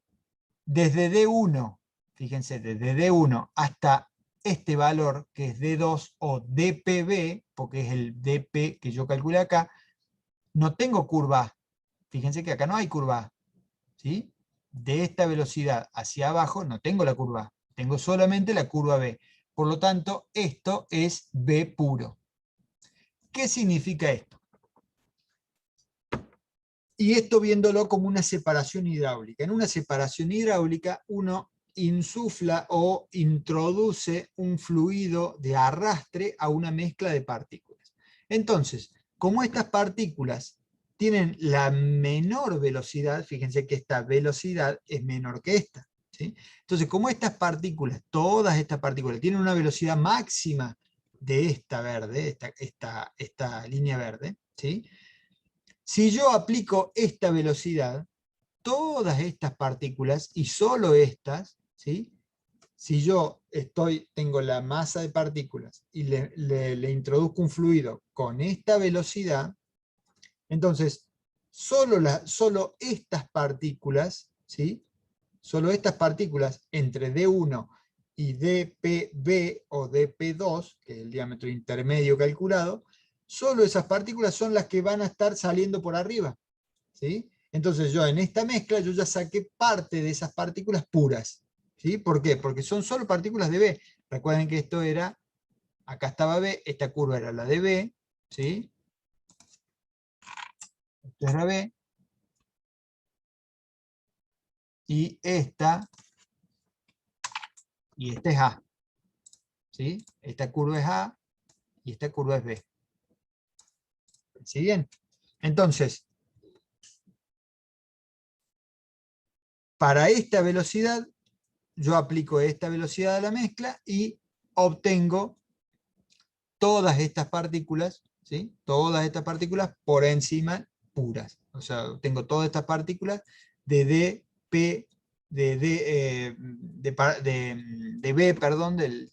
A: desde D1, fíjense, desde D1 hasta este valor que es D2 o dPB, porque es el dP que yo calculé acá, no tengo curva A. Fíjense que acá no hay curva A, ¿sí? De esta velocidad hacia abajo no tengo la curva A, tengo solamente la curva B. Por lo tanto, esto es B puro. ¿Qué significa esto? Y esto viéndolo como una separación hidráulica. En una separación hidráulica uno insufla o introduce un fluido de arrastre a una mezcla de partículas. Entonces, como estas partículas tienen la menor velocidad, fíjense que esta velocidad es menor que esta, ¿sí? Entonces, como estas partículas, todas estas partículas, tienen una velocidad máxima de esta verde, esta línea verde, ¿sí? Si yo aplico esta velocidad, todas estas partículas, y solo estas, ¿sí?, si yo tengo la masa de partículas y le introduzco un fluido con esta velocidad, entonces solo estas partículas, ¿sí?, solo estas partículas entre D1 y dPB o dP2, que es el diámetro intermedio calculado, solo esas partículas son las que van a estar saliendo por arriba, ¿sí? Entonces yo en esta mezcla yo ya saqué parte de esas partículas puras, ¿sí? ¿Por qué? Porque son solo partículas de B. Recuerden que esto era, acá estaba B, esta curva era la de B, ¿sí? Esto era B, y esta es A, ¿sí? Esta curva es A y esta curva es B. ¿Sí bien? Entonces, para esta velocidad, yo aplico esta velocidad a la mezcla y obtengo todas estas partículas, ¿sí? Todas estas partículas por encima puras. O sea, tengo todas estas partículas de dp, de B, perdón, de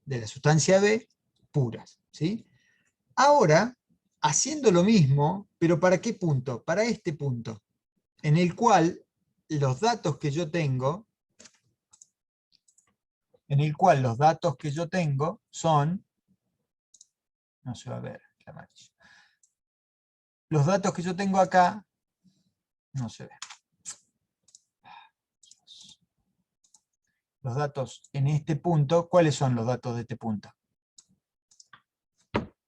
A: la sustancia B, puras, ¿sí? Ahora, haciendo lo mismo, pero ¿para qué punto? Para este punto, en el cual los datos que yo tengo, son, no se va a ver la amarillo. Los datos que yo tengo acá, no se ve. Los datos en este punto, ¿cuáles son los datos de este punto?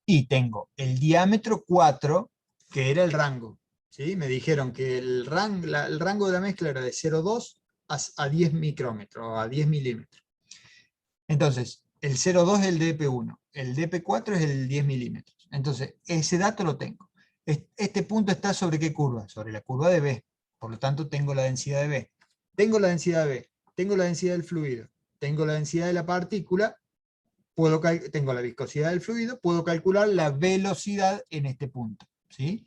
A: Y tengo el diámetro 4, que era el rango. ¿Sí? Me dijeron que el rango de la mezcla era de 0,2 a 10 micrómetros, a 10 milímetros. Entonces, el 0,2 es el dp1, el dp4 es el 10 milímetros. Entonces, ese dato lo tengo. Este punto está ¿sobre qué curva? Sobre la curva de B. Por lo tanto, tengo la densidad de B. Tengo la densidad de B, tengo la densidad del fluido, tengo la densidad de la partícula, tengo la viscosidad del fluido, puedo calcular la velocidad en este punto, ¿sí?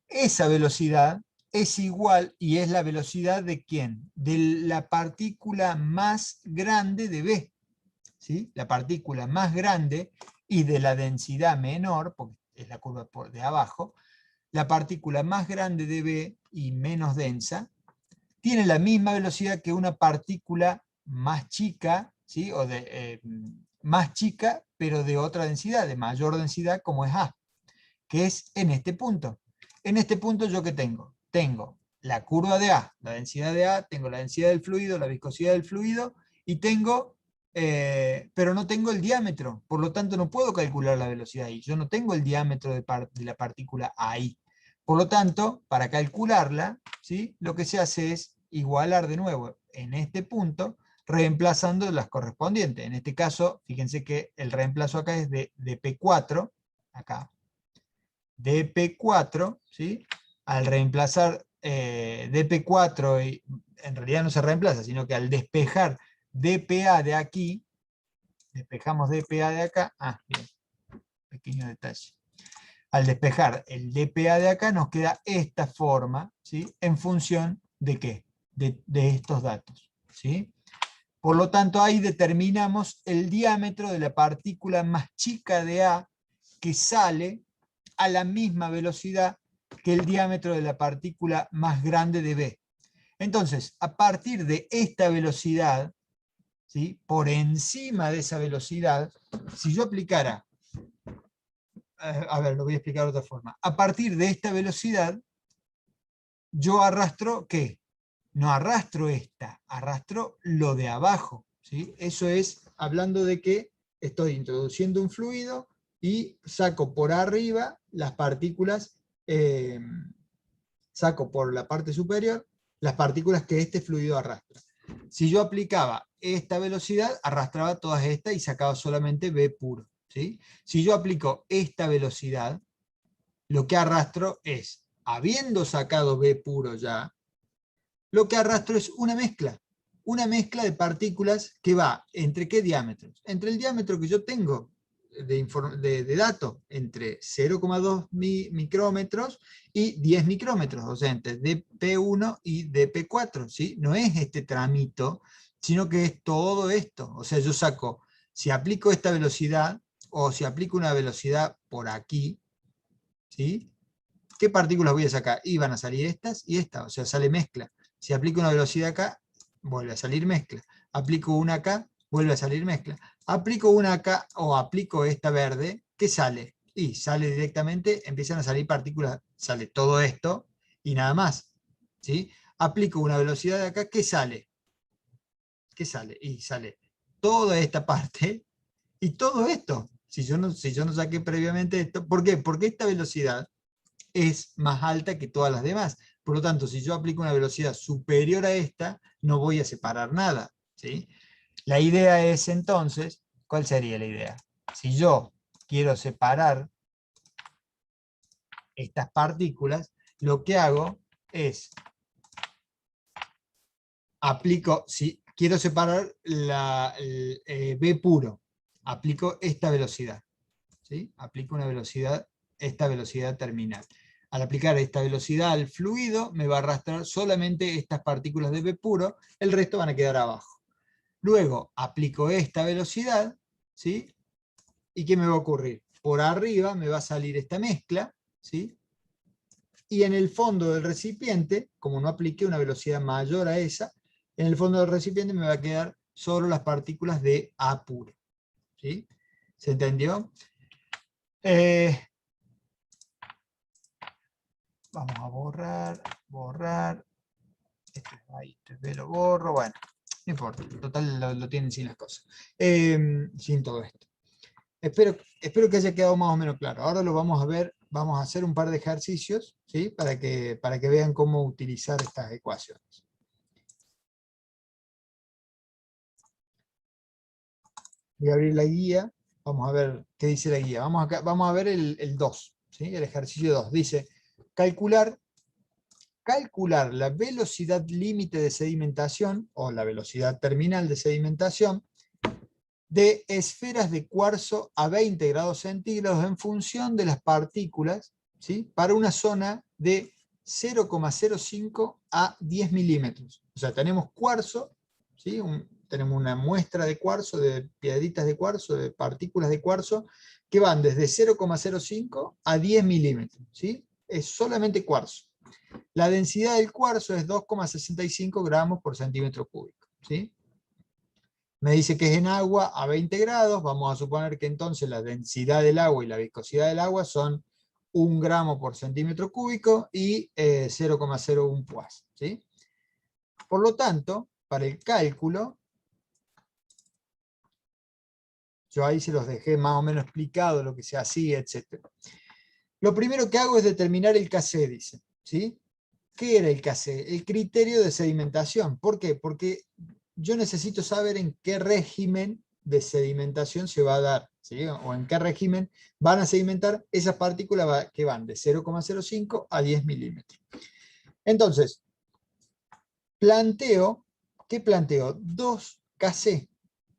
A: Esa velocidad es igual, y es la velocidad de ¿quién? De la partícula más grande de B, ¿sí? La partícula más grande y de la densidad menor, porque es la curva de abajo, la partícula más grande de B y menos densa, tiene la misma velocidad que una partícula más chica, ¿sí? Más chica, pero de otra densidad, de mayor densidad, como es A, que es en este punto. En este punto, ¿yo qué tengo? Tengo la curva de A, la densidad de A, tengo la densidad del fluido, la viscosidad del fluido, y tengo, pero no tengo el diámetro, por lo tanto no puedo calcular la velocidad ahí. Yo no tengo el diámetro de la partícula ahí. Por lo tanto, para calcularla, ¿sí? Lo que se hace es igualar de nuevo en este punto, reemplazando las correspondientes. En este caso, fíjense que el reemplazo acá es de P4, acá, dp4, ¿sí? Al reemplazar dp4, en realidad no se reemplaza, sino que al despejar dpa de aquí, despejamos dpa de acá, bien, pequeño detalle. Al despejar el dpa de acá nos queda esta forma, ¿sí? En función de ¿qué? De estos datos, ¿sí? Por lo tanto, ahí determinamos el diámetro de la partícula más chica de A que sale a la misma velocidad que el diámetro de la partícula más grande de B. Entonces, a partir de esta velocidad, ¿sí? Por encima de esa velocidad, si yo aplicara, a ver, lo voy a explicar de otra forma, a partir de esta velocidad, yo arrastro, ¿qué? No arrastro esta, arrastro lo de abajo, ¿sí? Eso es hablando de que estoy introduciendo un fluido y saco por arriba las partículas, saco por la parte superior las partículas que este fluido arrastra. Si yo aplicaba esta velocidad, arrastraba todas estas y sacaba solamente B puro, ¿sí? Si yo aplico esta velocidad, lo que arrastro es, habiendo sacado B puro ya, lo que arrastro es una mezcla de partículas que va entre ¿qué diámetros? Entre el diámetro que yo tengo de datos, entre 0,2 micrómetros y 10 micrómetros, o sea, entre dp1 y dp4, ¿sí? No es este tramito, sino que es todo esto. O sea, yo saco, si aplico esta velocidad, o si aplico una velocidad por aquí, ¿sí? ¿Qué partículas voy a sacar? Y van a salir estas y estas, o sea, sale mezcla. Si aplico una velocidad acá, vuelve a salir mezcla. Aplico una acá, vuelve a salir mezcla. Aplico una acá o aplico esta verde, ¿qué sale? Y sale directamente, empiezan a salir partículas, sale todo esto y nada más, ¿sí? Aplico una velocidad de acá, ¿qué sale? ¿Qué sale? Y sale toda esta parte y todo esto. Si yo no saqué previamente esto, ¿por qué? Porque esta velocidad es más alta que todas las demás. Por lo tanto, si yo aplico una velocidad superior a esta, no voy a separar nada, ¿sí? La idea es entonces ¿Cuál sería la idea? Si yo quiero separar estas partículas, lo que hago es, aplico, si quiero separar B puro, aplico esta velocidad, ¿sí? Aplico una velocidad, esta velocidad terminal. Al aplicar esta velocidad al fluido, me va a arrastrar solamente estas partículas de B puro, el resto van a quedar abajo. Luego aplico esta velocidad, ¿sí? ¿Y qué me va a ocurrir? Por arriba me va a salir esta mezcla, ¿sí? Y en el fondo del recipiente, como no apliqué una velocidad mayor a esa, en el fondo del recipiente me va a quedar solo las partículas de A puro, ¿sí? ¿Se entendió? Vamos a borrar. Esto es ahí, esto es B, lo borro, bueno, no importa, total lo tienen sin las cosas, sin todo esto. Espero que haya quedado más o menos claro. Ahora lo vamos a ver, vamos a hacer un par de ejercicios, ¿sí? Para que vean cómo utilizar estas ecuaciones. Voy a abrir la guía, vamos a ver qué dice la guía. Vamos a ver el 2, ¿sí? El ejercicio 2. Dice, calcular la velocidad límite de sedimentación, o la velocidad terminal de sedimentación, de esferas de cuarzo a 20 grados centígrados en función de las partículas, ¿sí? Para una zona de 0,05 a 10 milímetros. O sea, tenemos cuarzo, ¿sí? Tenemos una muestra de cuarzo, de piedritas de cuarzo, de partículas de cuarzo, que van desde 0,05 a 10 milímetros, ¿sí? Es solamente cuarzo. La densidad del cuarzo es 2,65 gramos por centímetro cúbico, ¿sí? Me dice que es en agua a 20 grados, vamos a suponer que entonces la densidad del agua y la viscosidad del agua son 1 gramo por centímetro cúbico y 0,01 PUAS, ¿sí? Por lo tanto, para el cálculo, yo ahí se los dejé más o menos explicado lo que se hacía, etc. Lo primero que hago es determinar el KC, dice, ¿sí? ¿Qué era el KC? El criterio de sedimentación. ¿Por qué? Porque yo necesito saber en qué régimen de sedimentación se va a dar, ¿sí? O en qué régimen van a sedimentar esas partículas que van de 0,05 a 10 milímetros. Entonces, ¿qué planteo? 2 KC,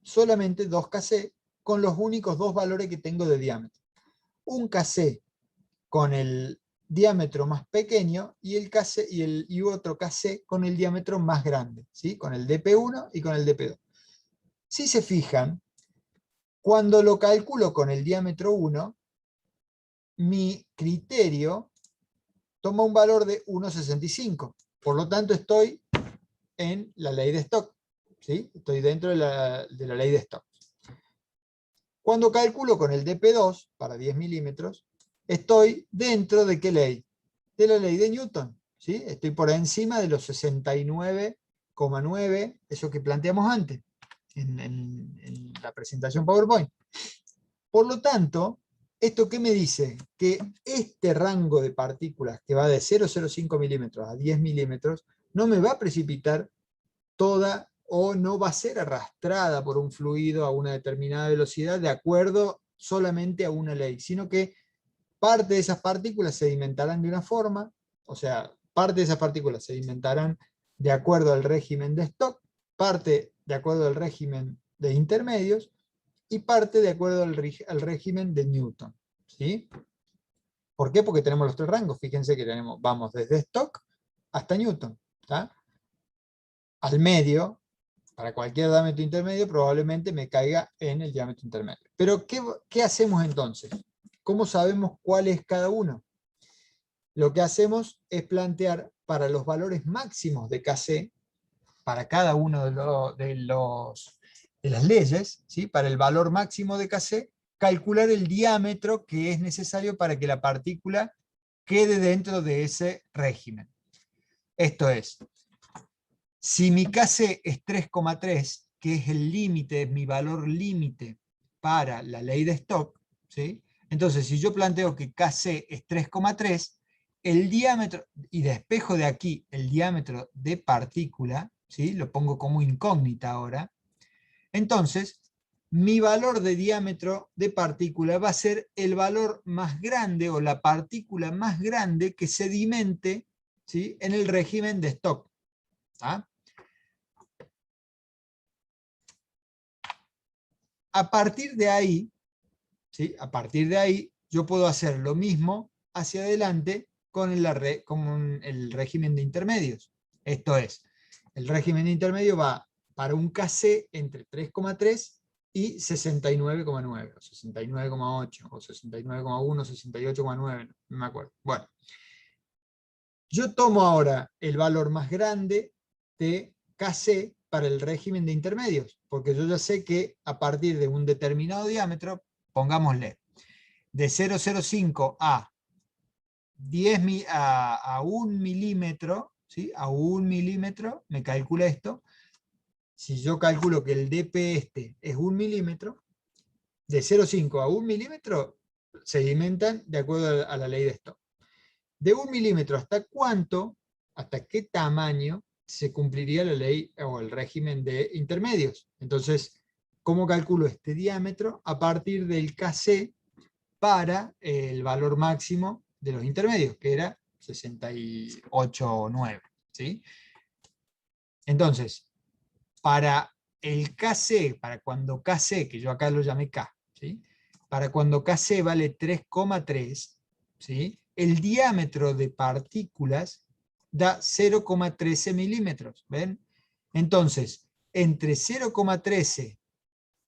A: solamente 2 KC, con los únicos dos valores que tengo de diámetro. Un KC con el diámetro más pequeño y, y otro KC con el diámetro más grande, ¿sí? Con el DP1 y con el DP2. Si se fijan, cuando lo calculo con el diámetro 1, mi criterio toma un valor de 1,65. Por lo tanto, estoy en la ley de Stokes, ¿sí? Estoy dentro de la ley de Stokes. Cuando calculo con el DP2, para 10 milímetros, estoy dentro de ¿qué ley? De la ley de Newton, ¿sí? Estoy por encima de los 69,9, eso que planteamos antes, en la presentación PowerPoint. Por lo tanto, ¿esto qué me dice? Que este rango de partículas que va de 0,05 milímetros a 10 milímetros no me va a precipitar toda o no va a ser arrastrada por un fluido a una determinada velocidad de acuerdo solamente a una ley, sino que parte de esas partículas sedimentarán de una forma, o sea, parte de esas partículas sedimentarán de acuerdo al régimen de Stokes, parte de acuerdo al régimen de intermedios y parte de acuerdo al régimen de Newton, ¿sí? ¿Por qué? Porque tenemos los tres rangos. Fíjense que vamos desde Stokes hasta Newton, ¿tá? Al medio, para cualquier diámetro intermedio, probablemente me caiga en el diámetro intermedio. Pero, ¿qué hacemos entonces? ¿Cómo sabemos cuál es cada uno? Lo que hacemos es plantear para los valores máximos de KC, para cada uno de las leyes, ¿sí? Para el valor máximo de KC, calcular el diámetro que es necesario para que la partícula quede dentro de ese régimen. Esto es, si mi KC es 3,3, que es el límite, es mi valor límite para la ley de Stokes, ¿sí? Entonces, si yo planteo que KC es 3,3, el diámetro, y despejo de aquí el diámetro de partícula, ¿sí? Lo pongo como incógnita ahora, entonces mi valor de diámetro de partícula va a ser el valor más grande o la partícula más grande que sedimente, ¿sí?, en el régimen de Stokes. ¿Ah? A partir de ahí, ¿sí?, a partir de ahí, yo puedo hacer lo mismo hacia adelante con el régimen de intermedios. Esto es, el régimen de intermedio va para un KC entre 3,3 y 69,9, o 69,8, o 69,1, 68,9, no me acuerdo. Bueno, yo tomo ahora el valor más grande de KC para el régimen de intermedios, porque yo ya sé que a partir de un determinado diámetro, pongámosle, de 0,05 a 1 milímetro, ¿sí?, a 1 milímetro, me calcula esto. Si yo calculo que el dp este es 1 milímetro, de 0,5 a 1 milímetro sedimentan de acuerdo a la ley de Stokes. De 1 milímetro hasta cuánto, hasta qué tamaño se cumpliría la ley o el régimen de intermedios. Entonces, ¿cómo calculo este diámetro? A partir del KC para el valor máximo de los intermedios, que era 68,9. ¿Sí? Entonces, para el KC, para cuando KC, que yo acá lo llamé K, ¿sí?, para cuando KC vale 3,3, ¿sí?, el diámetro de partículas da 0,13 milímetros. ¿Ven? Entonces, entre 0,13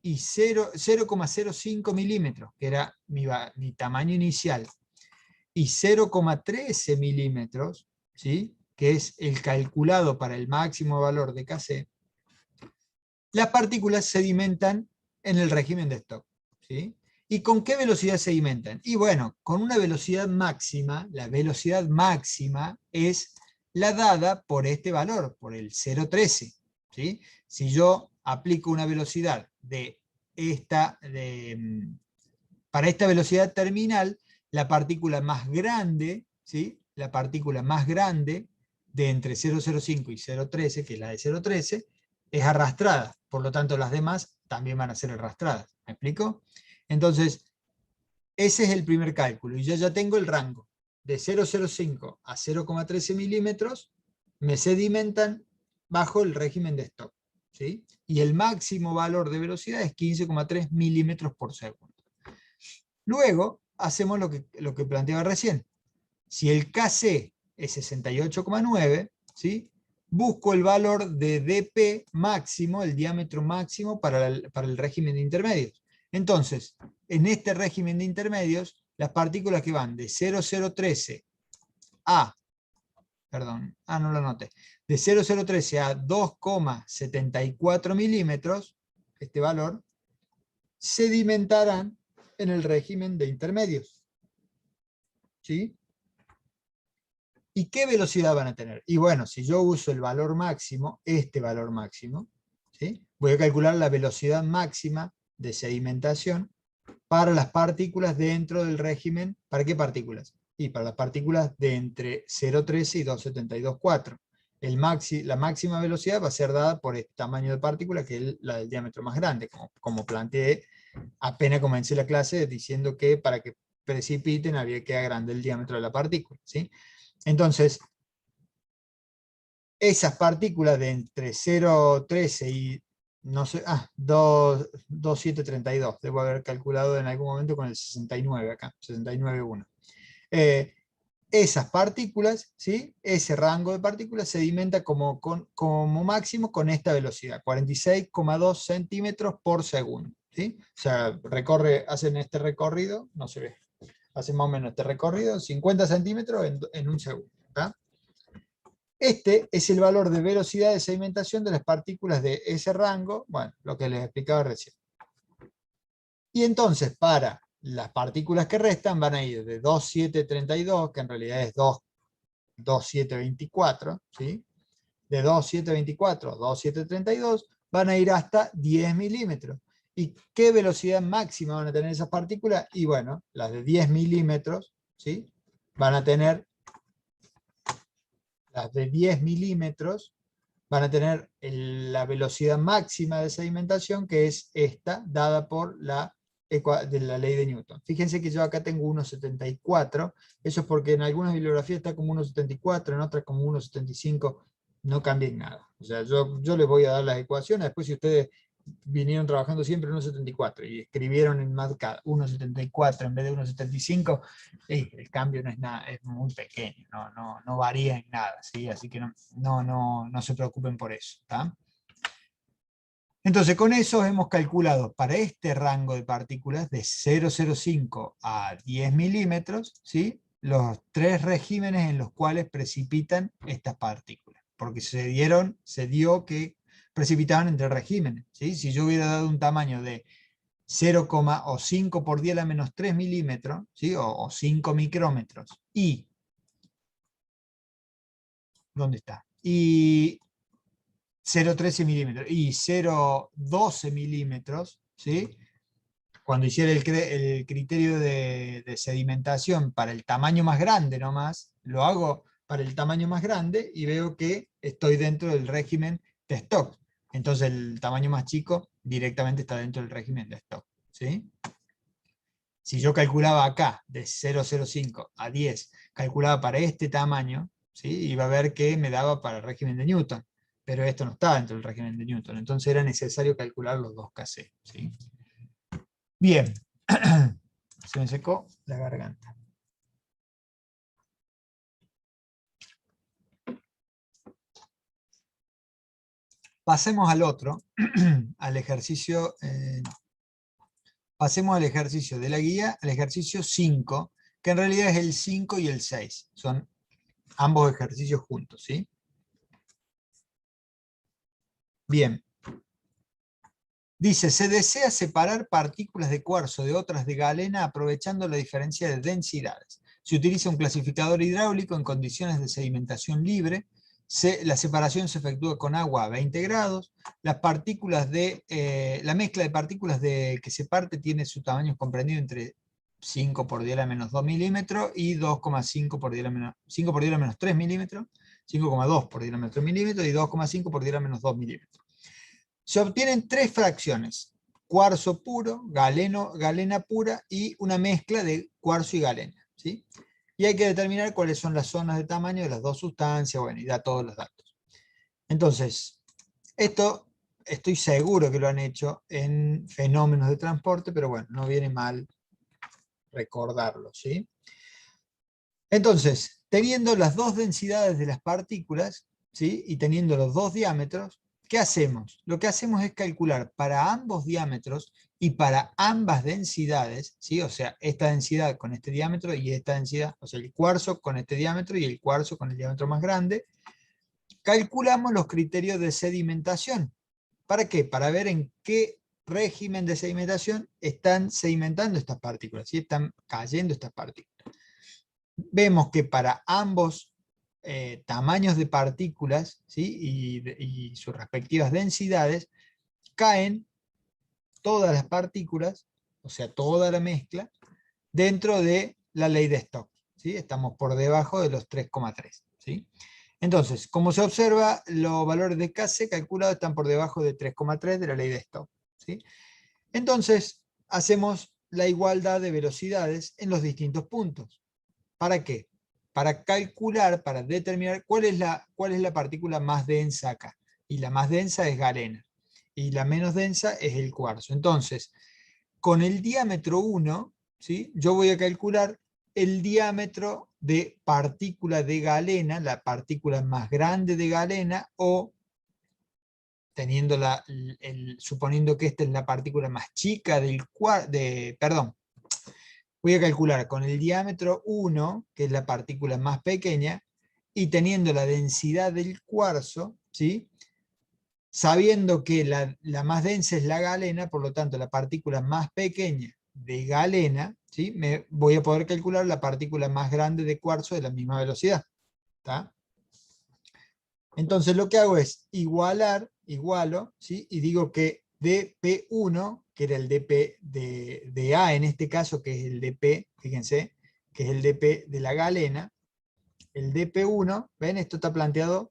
A: y 0,05 milímetros, que era mi tamaño inicial, y 0,13 milímetros, ¿sí?, que es el calculado para el máximo valor de KC, las partículas sedimentan en el régimen de Stokes. ¿Sí? ¿Y con qué velocidad sedimentan? Y bueno, con una velocidad máxima. La velocidad máxima es la dada por este valor, por el 0,13. ¿Sí? Si yo aplico una velocidad para esta velocidad terminal, la partícula más grande, ¿sí?, la partícula más grande de entre 0,05 y 0,13, que es la de 0,13, es arrastrada. Por lo tanto, las demás también van a ser arrastradas. ¿Me explico? Entonces, ese es el primer cálculo. Y yo ya tengo el rango. De 0,05 a 0,13 milímetros me sedimentan bajo el régimen de Stokes. ¿Sí? Y el máximo valor de velocidad es 15,3 milímetros por segundo. Luego, hacemos lo que planteaba recién. Si el KC es 68,9, ¿sí?, busco el valor de dp máximo, el diámetro máximo para el régimen de intermedios. Entonces, en este régimen de intermedios, las partículas que van de 0,013 a, no lo anoté, de 0,013 a 2,74 milímetros, este valor, sedimentarán en el régimen de intermedios. ¿Sí? ¿Y qué velocidad van a tener? Y bueno, si yo uso el valor máximo, este valor máximo, ¿sí?, voy a calcular la velocidad máxima de sedimentación para las partículas dentro del régimen. ¿Para qué partículas? Y para las partículas de entre 0,13 y 2,72,4. La máxima velocidad va a ser dada por este tamaño de partícula, que es la del diámetro más grande, como planteé apenas comencé la clase, diciendo que para que precipiten había que agrandar el diámetro de la partícula. ¿Sí? Entonces, esas partículas de entre 0,13 y no sé, 2,732, debo haber calculado en algún momento con el 69 acá, 69,1. Esas partículas, ¿sí?, ese rango de partículas sedimenta como máximo con esta velocidad, 46,2 centímetros por segundo. ¿Sí? O sea, hacen este recorrido, no se ve, hacen más o menos este recorrido, 50 centímetros en un segundo. ¿Tá? Este es el valor de velocidad de sedimentación de las partículas de ese rango, bueno, lo que les explicaba recién. Y entonces, para las partículas que restan, van a ir de 2,732, que en realidad es 2,724, ¿sí?, de 2,724 a 2,732, van a ir hasta 10 milímetros. ¿Y qué velocidad máxima van a tener esas partículas? Y bueno, las de 10 milímetros, ¿sí?, van a tener van a tener la velocidad máxima de sedimentación, que es esta, dada por de la ley de Newton. Fíjense que yo acá tengo 1,74, eso es porque en algunas bibliografías está como 1,74, en otras como 1,75, no cambien nada. O sea, yo les voy a dar las ecuaciones, después si ustedes vinieron trabajando siempre en 1,74 y escribieron en MATCAD 1,74 en vez de 1,75, el cambio no es nada, es muy pequeño, no varía en nada, ¿sí? Así que no se preocupen por eso, ¿tá? Entonces, con eso hemos calculado para este rango de partículas de 0,05 a 10 milímetros, ¿sí?, los 3 regímenes en los cuales precipitan estas partículas, porque se dio que precipitaban entre regímenes, ¿sí? Si yo hubiera dado un tamaño de 0, o 5 por 10 a la menos 3 milímetros, ¿sí?, o 5 micrómetros, y ¿dónde está? Y 0,13 milímetros y 0,12 milímetros, ¿sí? Cuando hiciera el criterio de sedimentación para el tamaño más grande nomás, lo hago para el tamaño más grande y veo que estoy dentro del régimen de Stokes. Entonces el tamaño más chico directamente está dentro del régimen de Stokes, ¿sí? Si yo calculaba acá de 0,05 a 10, calculaba para este tamaño, ¿sí?, iba a ver que me daba para el régimen de Newton, pero esto no está dentro del régimen de Newton, entonces era necesario calcular los 2 kc, ¿sí? Bien, se me secó la garganta. Pasemos al otro, al ejercicio, pasemos al ejercicio de la guía, al ejercicio 5, que en realidad es el 5 y el 6, son ambos ejercicios juntos, ¿sí? Bien. Dice, se desea separar partículas de cuarzo de otras de galena aprovechando la diferencia de densidades. Se utiliza un clasificador hidráulico en condiciones de sedimentación libre. La separación se efectúa con agua a 20 grados. Las partículas la mezcla de partículas que se parte tiene su tamaño comprendido entre 5 por 10 a la menos 2 milímetros y 2,5 por 10 a la menos, 5 por 10 a la menos 3 milímetros, 5,2 por 10 a la menos 3 milímetros y 2,5 por 10 a la menos 2 milímetros. Se obtienen 3 fracciones: cuarzo puro, galena pura y una mezcla de cuarzo y galena, ¿sí? Y hay que determinar cuáles son las zonas de tamaño de las dos sustancias, bueno, y da todos los datos. Entonces, esto estoy seguro que lo han hecho en fenómenos de transporte, pero bueno, no viene mal recordarlo, ¿sí? Entonces, teniendo las dos densidades de las partículas, ¿sí?, y teniendo los dos diámetros, ¿qué hacemos? Lo que hacemos es calcular para ambos diámetros y para ambas densidades, ¿sí?, o sea, esta densidad con este diámetro y esta densidad, o sea, el cuarzo con este diámetro y el cuarzo con el diámetro más grande, calculamos los criterios de sedimentación. ¿Para qué? Para ver en qué régimen de sedimentación están sedimentando estas partículas, ¿sí?, están cayendo estas partículas. Vemos que para ambos tamaños de partículas, ¿sí?, y sus respectivas densidades, caen todas las partículas, o sea, toda la mezcla, dentro de la ley de Stokes, ¿sí? Estamos por debajo de los 3,3, ¿sí? Entonces, como se observa, los valores de Kc calculados están por debajo de 3,3 de la ley de Stokes, ¿sí? Entonces, hacemos la igualdad de velocidades en los distintos puntos. ¿Para qué? Para calcular, para determinar cuál es la partícula más densa acá. Y la más densa es galena. Y la menos densa es el cuarzo. Entonces, con el diámetro 1, ¿sí?, yo voy a calcular el diámetro de partícula de galena, la partícula más grande de galena, o teniendo suponiendo que esta es la partícula más chica voy a calcular con el diámetro 1, que es la partícula más pequeña, y teniendo la densidad del cuarzo, ¿sí?, sabiendo que la más densa es la galena, por lo tanto la partícula más pequeña de galena, ¿sí?, voy a poder calcular la partícula más grande de cuarzo de la misma velocidad, ¿tá? Entonces lo que hago es igualo, ¿sí?, y digo que dP1, que era el dP de A en este caso, que es el dP, fíjense, que es el dP de la galena, el dP1, ¿ven? Esto está planteado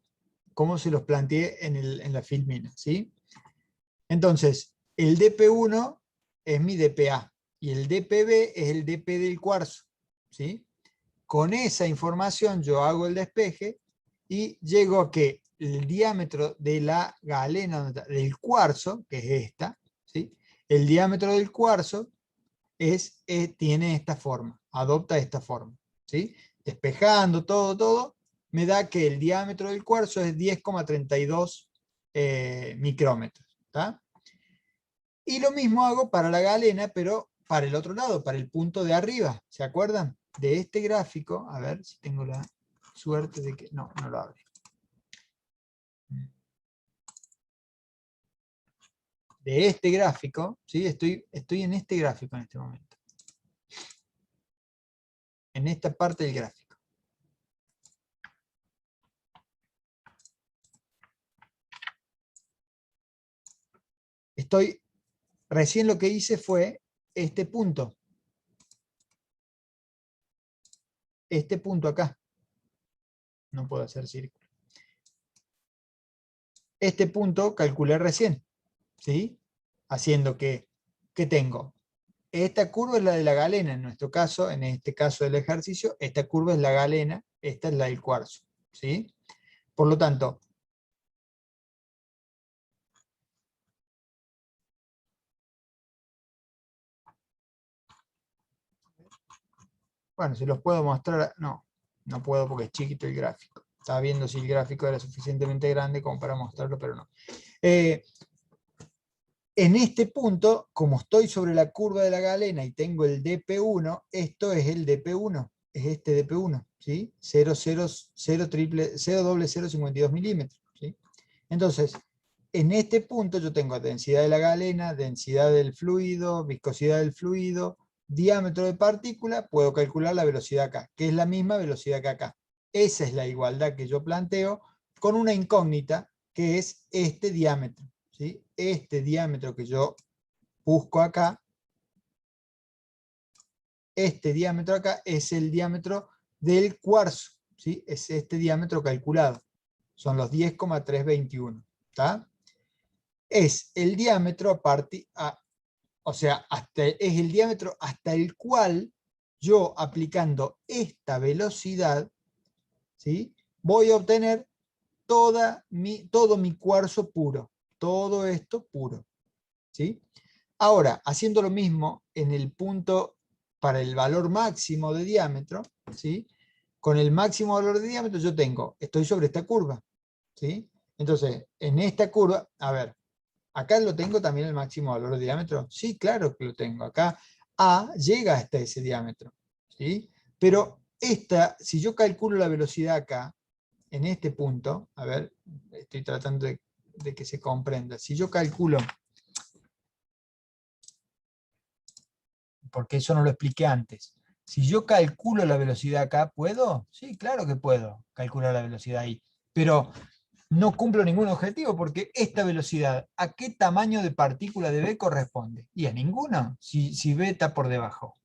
A: como se los planteé en la filmina, ¿sí? Entonces, el dp1 es mi dpa, y el dpb es el dp del cuarzo, ¿sí? Con esa información yo hago el despeje y llego a que el diámetro de la galena del cuarzo, que es esta, ¿sí? El diámetro del cuarzo tiene esta forma, adopta esta forma, ¿sí? Despejando todo, me da que el diámetro del cuarzo es 10,32 micrómetros, ¿tá? Y lo mismo hago para la galena, pero para el otro lado, para el punto de arriba. ¿Se acuerdan? De este gráfico, a ver si tengo la suerte de que... No, no lo abre. De este gráfico, ¿sí? Estoy en este gráfico en este momento. En esta parte del gráfico. Recién lo que hice fue este punto. Este punto acá. No puedo hacer círculo. Este punto calculé recién, ¿sí? Haciendo que, ¿qué tengo? Esta curva es la de la galena, en nuestro caso, en este caso del ejercicio, esta curva es la galena, esta es la del cuarzo, ¿sí? Por lo tanto, bueno, si los puedo mostrar, no, no puedo porque es chiquito el gráfico. Estaba viendo si el gráfico era suficientemente grande como para mostrarlo, pero no. En este punto, como estoy sobre la curva de la galena y tengo el dp1, esto es el dp1, es este dp1, ¿sí? 0,0052 milímetros, ¿sí? Entonces, en este punto yo tengo densidad de la galena, densidad del fluido, viscosidad del fluido, diámetro de partícula, puedo calcular la velocidad acá, que es la misma velocidad que acá. Esa es la igualdad que yo planteo con una incógnita, que es este diámetro, ¿sí? Este diámetro que yo busco acá, este diámetro acá es el diámetro del cuarzo, ¿sí? Es este diámetro calculado. Son los 10,321, ¿está? Es el diámetro o sea, es el diámetro hasta el cual yo, aplicando esta velocidad, ¿sí? Voy a obtener todo mi cuarzo puro, todo esto puro, ¿sí? Ahora, haciendo lo mismo en el punto para el valor máximo de diámetro, ¿sí? Con el máximo valor de diámetro estoy sobre esta curva, ¿sí? Entonces, en esta curva, a ver, ¿acá lo tengo también el máximo valor de diámetro? Sí, claro que lo tengo. Acá A llega hasta ese diámetro, ¿sí? Pero si yo calculo la velocidad acá, en este punto, a ver, estoy tratando de que se comprenda. Si yo calculo, porque eso no lo expliqué antes, si yo calculo la velocidad acá, ¿puedo? Sí, claro que puedo calcular la velocidad ahí. Pero no cumplo ningún objetivo porque esta velocidad, ¿a qué tamaño de partícula de B corresponde? Y a ninguno, si B está por debajo,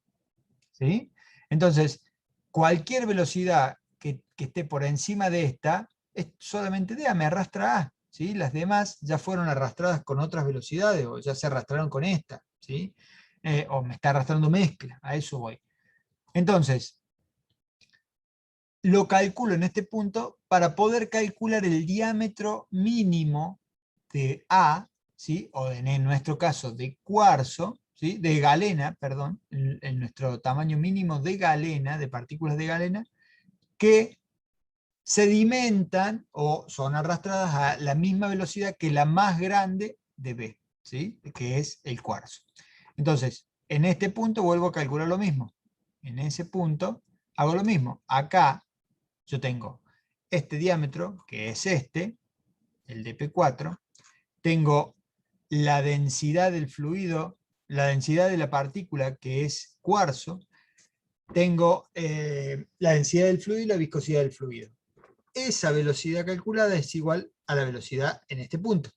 A: ¿sí? Entonces, cualquier velocidad que esté por encima de esta, es solamente D, me arrastra A, ¿sí? Las demás ya fueron arrastradas con otras velocidades o ya se arrastraron con esta, ¿sí? O me está arrastrando mezcla, a eso voy. Entonces, lo calculo en este punto para poder calcular el diámetro mínimo de A, ¿sí? O en nuestro caso de cuarzo, ¿sí? De galena, perdón, en nuestro tamaño mínimo de galena, de partículas de galena, que sedimentan o son arrastradas a la misma velocidad que la más grande de B, ¿sí? Que es el cuarzo. Entonces, en este punto vuelvo a calcular lo mismo. En ese punto hago lo mismo. Acá yo tengo este diámetro, que es este, el dp4, tengo la densidad del fluido, la densidad de la partícula, que es cuarzo, tengo la densidad del fluido y la viscosidad del fluido. Esa velocidad calculada es igual a la velocidad en este punto,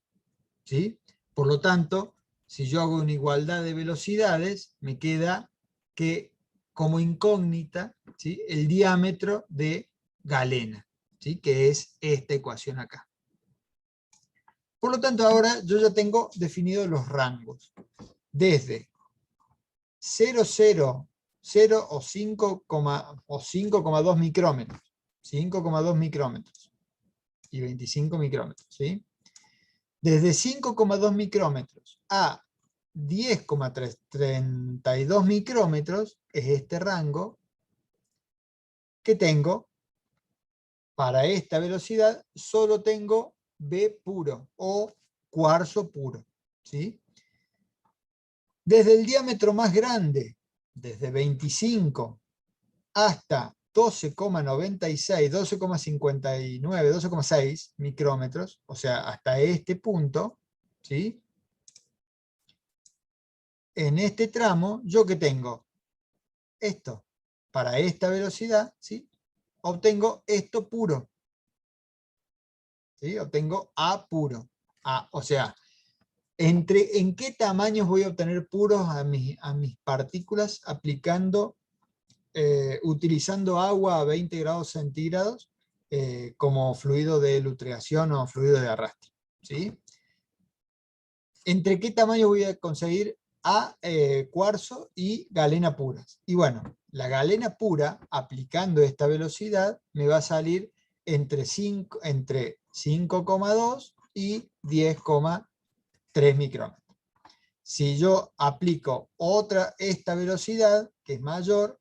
A: ¿sí? Por lo tanto, si yo hago una igualdad de velocidades, me queda que como incógnita, ¿sí? El diámetro de galena, ¿sí? Que es esta ecuación acá. Por lo tanto, ahora yo ya tengo definidos los rangos. Desde 0, 0, 0 o 5,2 micrómetros. 5,2 micrómetros y 25 micrómetros. ¿Sí? Desde 5,2 micrómetros a 10,32 micrómetros es este rango que tengo. Para esta velocidad solo tengo B puro o cuarzo puro. ¿Sí? Desde el diámetro más grande, desde 25 hasta 12,96, 12,59, 12,6 micrómetros, o sea, hasta este punto, ¿sí? En este tramo, ¿yo qué tengo? Esto. Para esta velocidad, ¿sí? Obtengo esto puro. ¿Sí? Obtengo A puro. O sea, ¿en qué tamaños voy a obtener puros a mis partículas aplicando, utilizando agua a 20 grados centígrados como fluido de lutreación o fluido de arrastre? ¿Sí? ¿Entre qué tamaño voy a conseguir a cuarzo y galena puras? Y bueno, la galena pura, aplicando esta velocidad, me va a salir entre 5,2 y 10,3 micrómetros. Si yo aplico esta velocidad, que es mayor,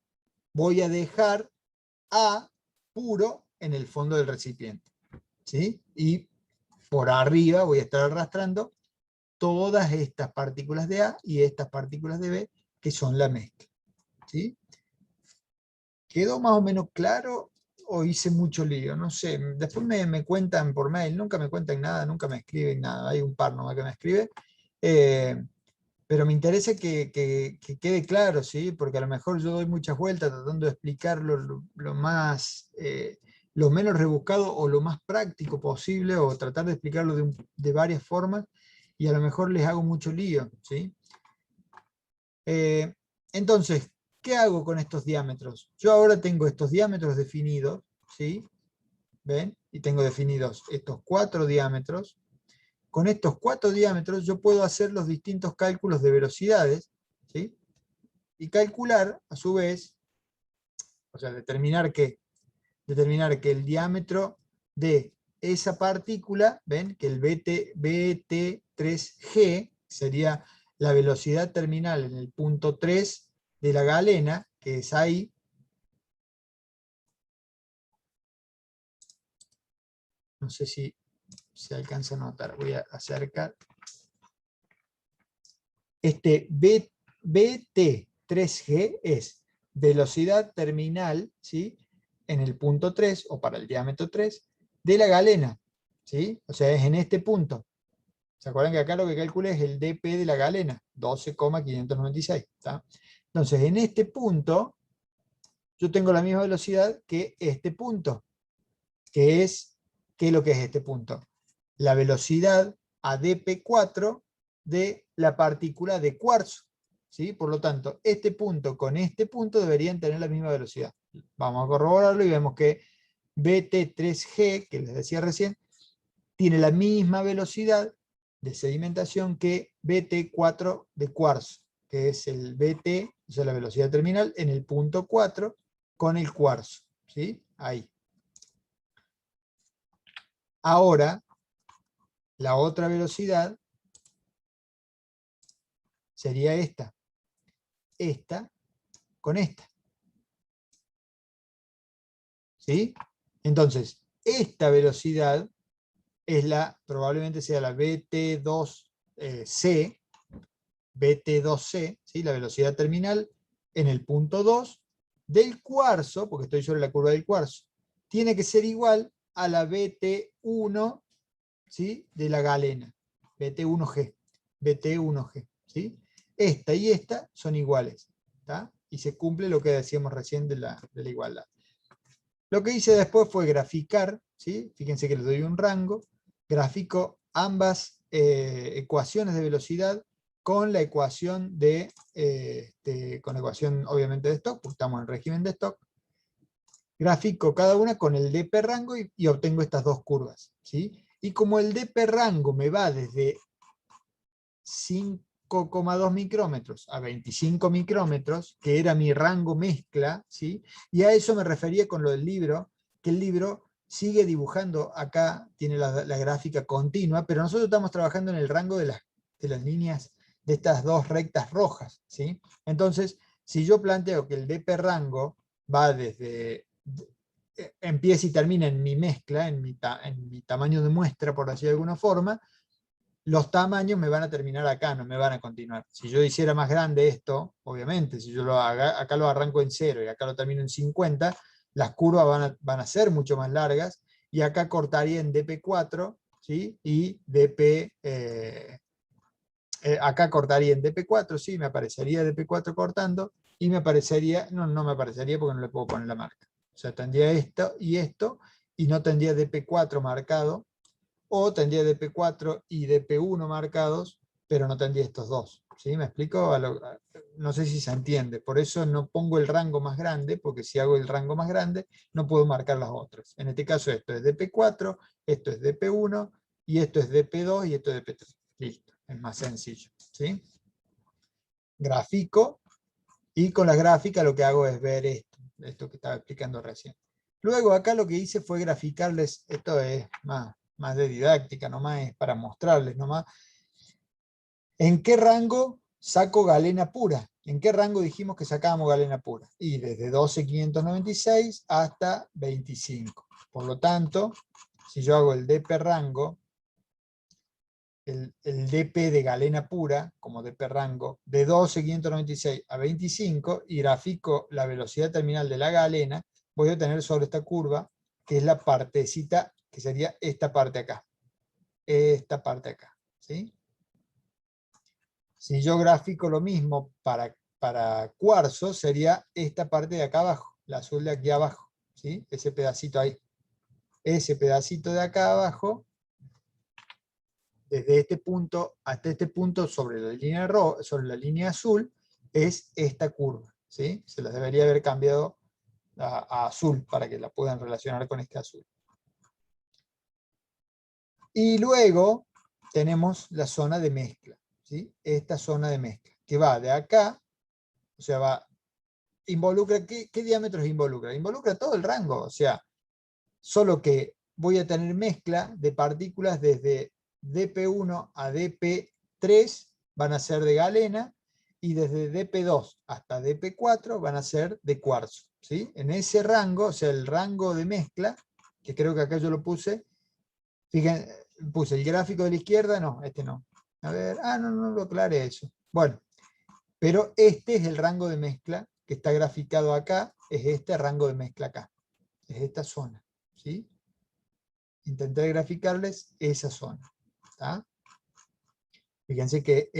A: voy a dejar A puro en el fondo del recipiente. ¿Sí? Y por arriba voy a estar arrastrando todas estas partículas de A y estas partículas de B, que son la mezcla. ¿Sí? ¿Quedó más o menos claro o hice mucho lío? No sé, después me cuentan por mail, nunca me cuentan nada, nunca me escriben nada, hay un par nomás que me escribe, pero me interesa que quede claro, ¿sí? Porque a lo mejor yo doy muchas vueltas tratando de explicarlo lo más, lo menos rebuscado o lo más práctico posible, o tratar de explicarlo de varias formas, y a lo mejor les hago mucho lío, ¿sí? Entonces, ¿qué hago con estos diámetros? Yo ahora tengo estos diámetros definidos, ¿sí? ¿Ven? Y tengo definidos estos 4 diámetros. Con estos 4 diámetros yo puedo hacer los distintos cálculos de velocidades, ¿sí? Y calcular, a su vez, o sea, determinar que el diámetro de esa partícula, ¿ven? Que el BT3G sería la velocidad terminal en el punto 3 de la galena, que es ahí. No sé si se alcanza a notar, voy a acercar. Este BT3G es velocidad terminal, ¿sí? En el punto 3, o para el diámetro 3, de la galena, ¿sí? O sea, es en este punto. ¿Se acuerdan que acá lo que calculé es el dp de la galena? 12,596. ¿Tá? Entonces, en este punto, yo tengo la misma velocidad que este punto, que es, ¿qué es lo que es este punto? La velocidad a dp4 de la partícula de cuarzo. ¿Sí? Por lo tanto, este punto con este punto deberían tener la misma velocidad. Vamos a corroborarlo y vemos que BT3G, que les decía recién, tiene la misma velocidad de sedimentación que BT4 de cuarzo, que es el BT, o sea, la velocidad terminal, en el punto 4 con el cuarzo. ¿Sí? Ahí. Ahora, la otra velocidad sería esta. Esta con esta. ¿Sí? Entonces, esta velocidad es probablemente sea la BT2C, BT2C, ¿sí? La velocidad terminal en el punto 2 del cuarzo, porque estoy sobre la curva del cuarzo, tiene que ser igual a la BT1, ¿sí? De la galena, BT1G, BT1G, ¿sí? Esta y esta son iguales, ¿tá? Y se cumple lo que decíamos recién de la igualdad. Lo que hice después fue graficar, ¿sí? Fíjense que les doy un rango, grafico ambas ecuaciones de velocidad con la ecuación con la ecuación obviamente de Stokes, porque estamos en el régimen de Stokes. Grafico cada una con el dp rango y obtengo estas dos curvas, ¿sí? Y como el dp rango me va desde 5,2 micrómetros a 25 micrómetros, que era mi rango mezcla, ¿sí? Y a eso me refería con lo del libro, que el libro sigue dibujando, acá tiene la gráfica continua, pero nosotros estamos trabajando en el rango de las líneas de estas dos rectas rojas, ¿sí? Entonces, si yo planteo que el dp rango va desde, empieza y termina en mi mezcla, en mi tamaño de muestra, por así de alguna forma, los tamaños me van a terminar acá, no me van a continuar. Si yo hiciera más grande esto, obviamente, si yo acá lo arranco en 0 y acá lo termino en 50, las curvas van a ser mucho más largas, y acá cortaría en dp4, ¿sí? Y acá cortaría en dp4, sí, me aparecería dp4 cortando, y me aparecería, no me aparecería porque no le puedo poner la marca. O sea, tendría esto, y no tendría dp4 marcado, o tendría dp4 y dp1 marcados, pero no tendría estos dos. ¿Sí? ¿Me explico? No sé si se entiende. Por eso no pongo el rango más grande, porque si hago el rango más grande, no puedo marcar las otras. En este caso, esto es dp4, esto es dp1, y esto es dp2, y esto es dp3. Listo, es más sencillo. ¿Sí? Grafico, y con la gráfica lo que hago es ver esto que estaba explicando recién. Luego acá lo que hice fue graficarles, esto es más de didáctica, nomás es para mostrarles nomás, en qué rango saco galena pura. ¿En qué rango dijimos que sacábamos galena pura? Y desde 12.596 hasta 25. Por lo tanto, si yo hago el dp rango, el dp de galena pura, como dp rango, de 12.596 a 25, y grafico la velocidad terminal de la galena, voy a tener sobre esta curva, que es la partecita, que sería esta parte acá. Esta parte acá. ¿Sí? Si yo grafico lo mismo para cuarzo, sería esta parte de acá abajo, la azul de aquí abajo. ¿Sí? Ese pedacito ahí. Ese pedacito de acá abajo, desde este punto hasta este punto sobre sobre la línea azul, es esta curva. ¿Sí? Se las debería haber cambiado a azul para que la puedan relacionar con este azul. Y luego tenemos la zona de mezcla. ¿Sí? Esta zona de mezcla, que va de acá, o sea, involucra, ¿qué diámetros involucra? Involucra todo el rango, o sea, solo que voy a tener mezcla de partículas desde dp1 a dp3 van a ser de galena, y desde dp2 hasta dp4 van a ser de cuarzo. ¿Sí? En ese rango, o sea, el rango de mezcla, que creo que acá yo lo puse, fíjense, puse el gráfico de la izquierda, no, este no. A ver, no lo aclaré eso. Bueno, pero este es el rango de mezcla que está graficado acá, es este rango de mezcla acá, es esta zona. ¿Sí? Intenté graficarles esa zona. ¿Tá? Fíjense que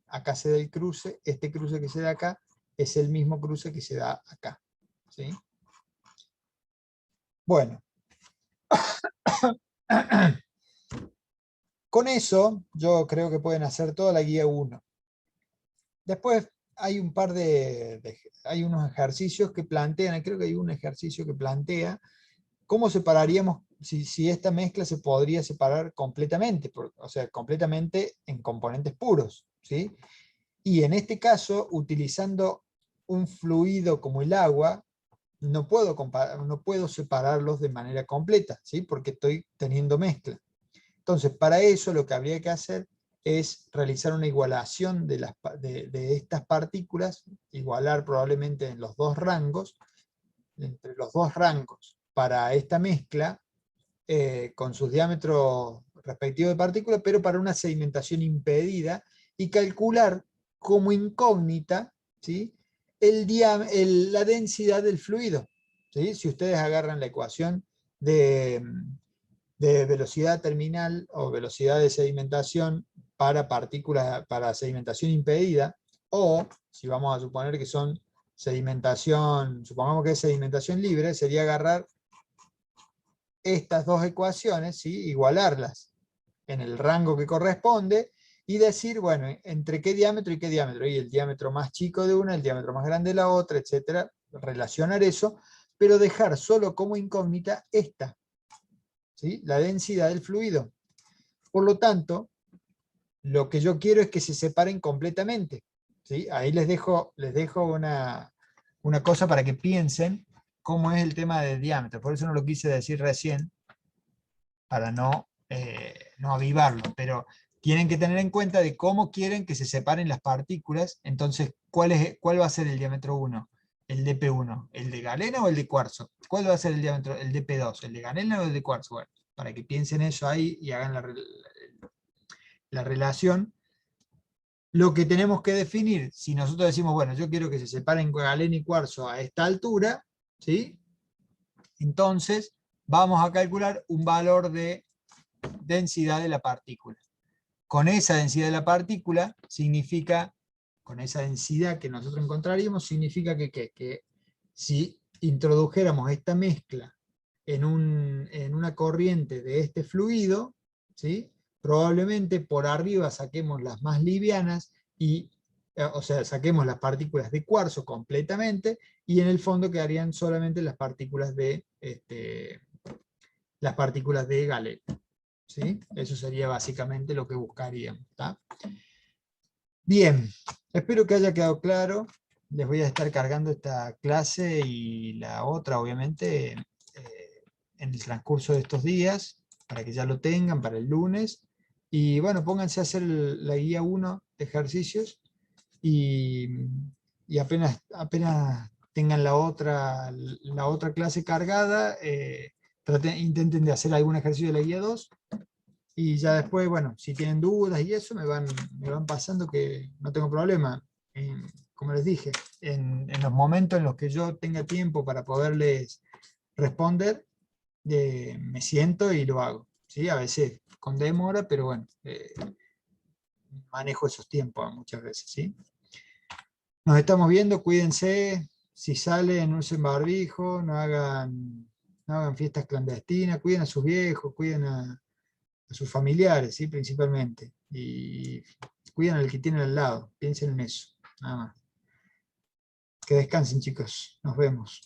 A: acá se da el cruce, este cruce que se da acá es el mismo cruce que se da acá. ¿Sí? Bueno. Con eso, yo creo que pueden hacer toda la guía 1. Después hay un par hay unos ejercicios que plantean, creo que hay un ejercicio que plantea cómo separaríamos, si esta mezcla se podría separar completamente, o sea, completamente en componentes puros, ¿sí? Y en este caso, utilizando un fluido como el agua, no puedo separarlos de manera completa, ¿sí? Porque estoy teniendo mezcla. Entonces, para eso lo que habría que hacer es realizar una igualación de estas partículas, igualar probablemente en los dos rangos, entre los dos rangos para esta mezcla, con sus diámetros respectivos de partículas, pero para una sedimentación impedida, y calcular como incógnita, ¿sí? La densidad del fluido. ¿Sí? Si ustedes agarran la ecuación de velocidad terminal o velocidad de sedimentación para partículas, para sedimentación impedida, o si vamos a suponer que son sedimentación, supongamos que es sedimentación libre, sería agarrar estas dos ecuaciones, ¿sí? Igualarlas en el rango que corresponde y decir, bueno, entre qué diámetro y qué diámetro, y el diámetro más chico de una, el diámetro más grande de la otra, etcétera, relacionar eso, pero dejar solo como incógnita esta, ¿sí? La densidad del fluido. Por lo tanto, lo que yo quiero es que se separen completamente, ¿sí? Ahí les dejo una cosa para que piensen cómo es el tema del diámetro. Por eso no lo quise decir recién, para no avivarlo, pero tienen que tener en cuenta de cómo quieren que se separen las partículas. Entonces, ¿cuál va a ser el diámetro 1? El dp1, ¿el de galena o el de cuarzo? ¿Cuál va a ser el diámetro, el dp2? ¿El de galena o el de cuarzo? Bueno, para que piensen eso ahí y hagan la relación. Lo que tenemos que definir, si nosotros decimos, bueno, yo quiero que se separen galena y cuarzo a esta altura, ¿sí? Entonces, vamos a calcular un valor de densidad de la partícula. Con esa densidad de la partícula significa, con esa densidad que nosotros encontraríamos, significa que si introdujéramos esta mezcla en una corriente de este fluido, ¿sí? Probablemente por arriba saquemos las más livianas, o sea, saquemos las partículas de cuarzo completamente, y en el fondo quedarían solamente las partículas de galena. ¿Sí? Eso sería básicamente lo que buscaríamos. ¿Tá? Bien, espero que haya quedado claro. Les voy a estar cargando esta clase y la otra, obviamente, en el transcurso de estos días, para que ya lo tengan para el lunes. Y bueno, pónganse a hacer la guía 1 de ejercicios y apenas tengan la otra clase cargada, intenten de hacer algún ejercicio de la guía 2. Y ya después, bueno, si tienen dudas y eso, me van pasando, que no tengo problema. Como les dije, en los momentos en los que yo tenga tiempo para poderles responder, me siento y lo hago. ¿Sí? A veces con demora, pero bueno, manejo esos tiempos muchas veces. ¿Sí? Nos estamos viendo, cuídense. Si salen, no usen barbijo, no hagan fiestas clandestinas, cuiden a sus viejos, cuiden a sus familiares, ¿sí? Principalmente. Y cuiden al que tienen al lado. Piensen en eso. Nada más. Que descansen, chicos. Nos vemos.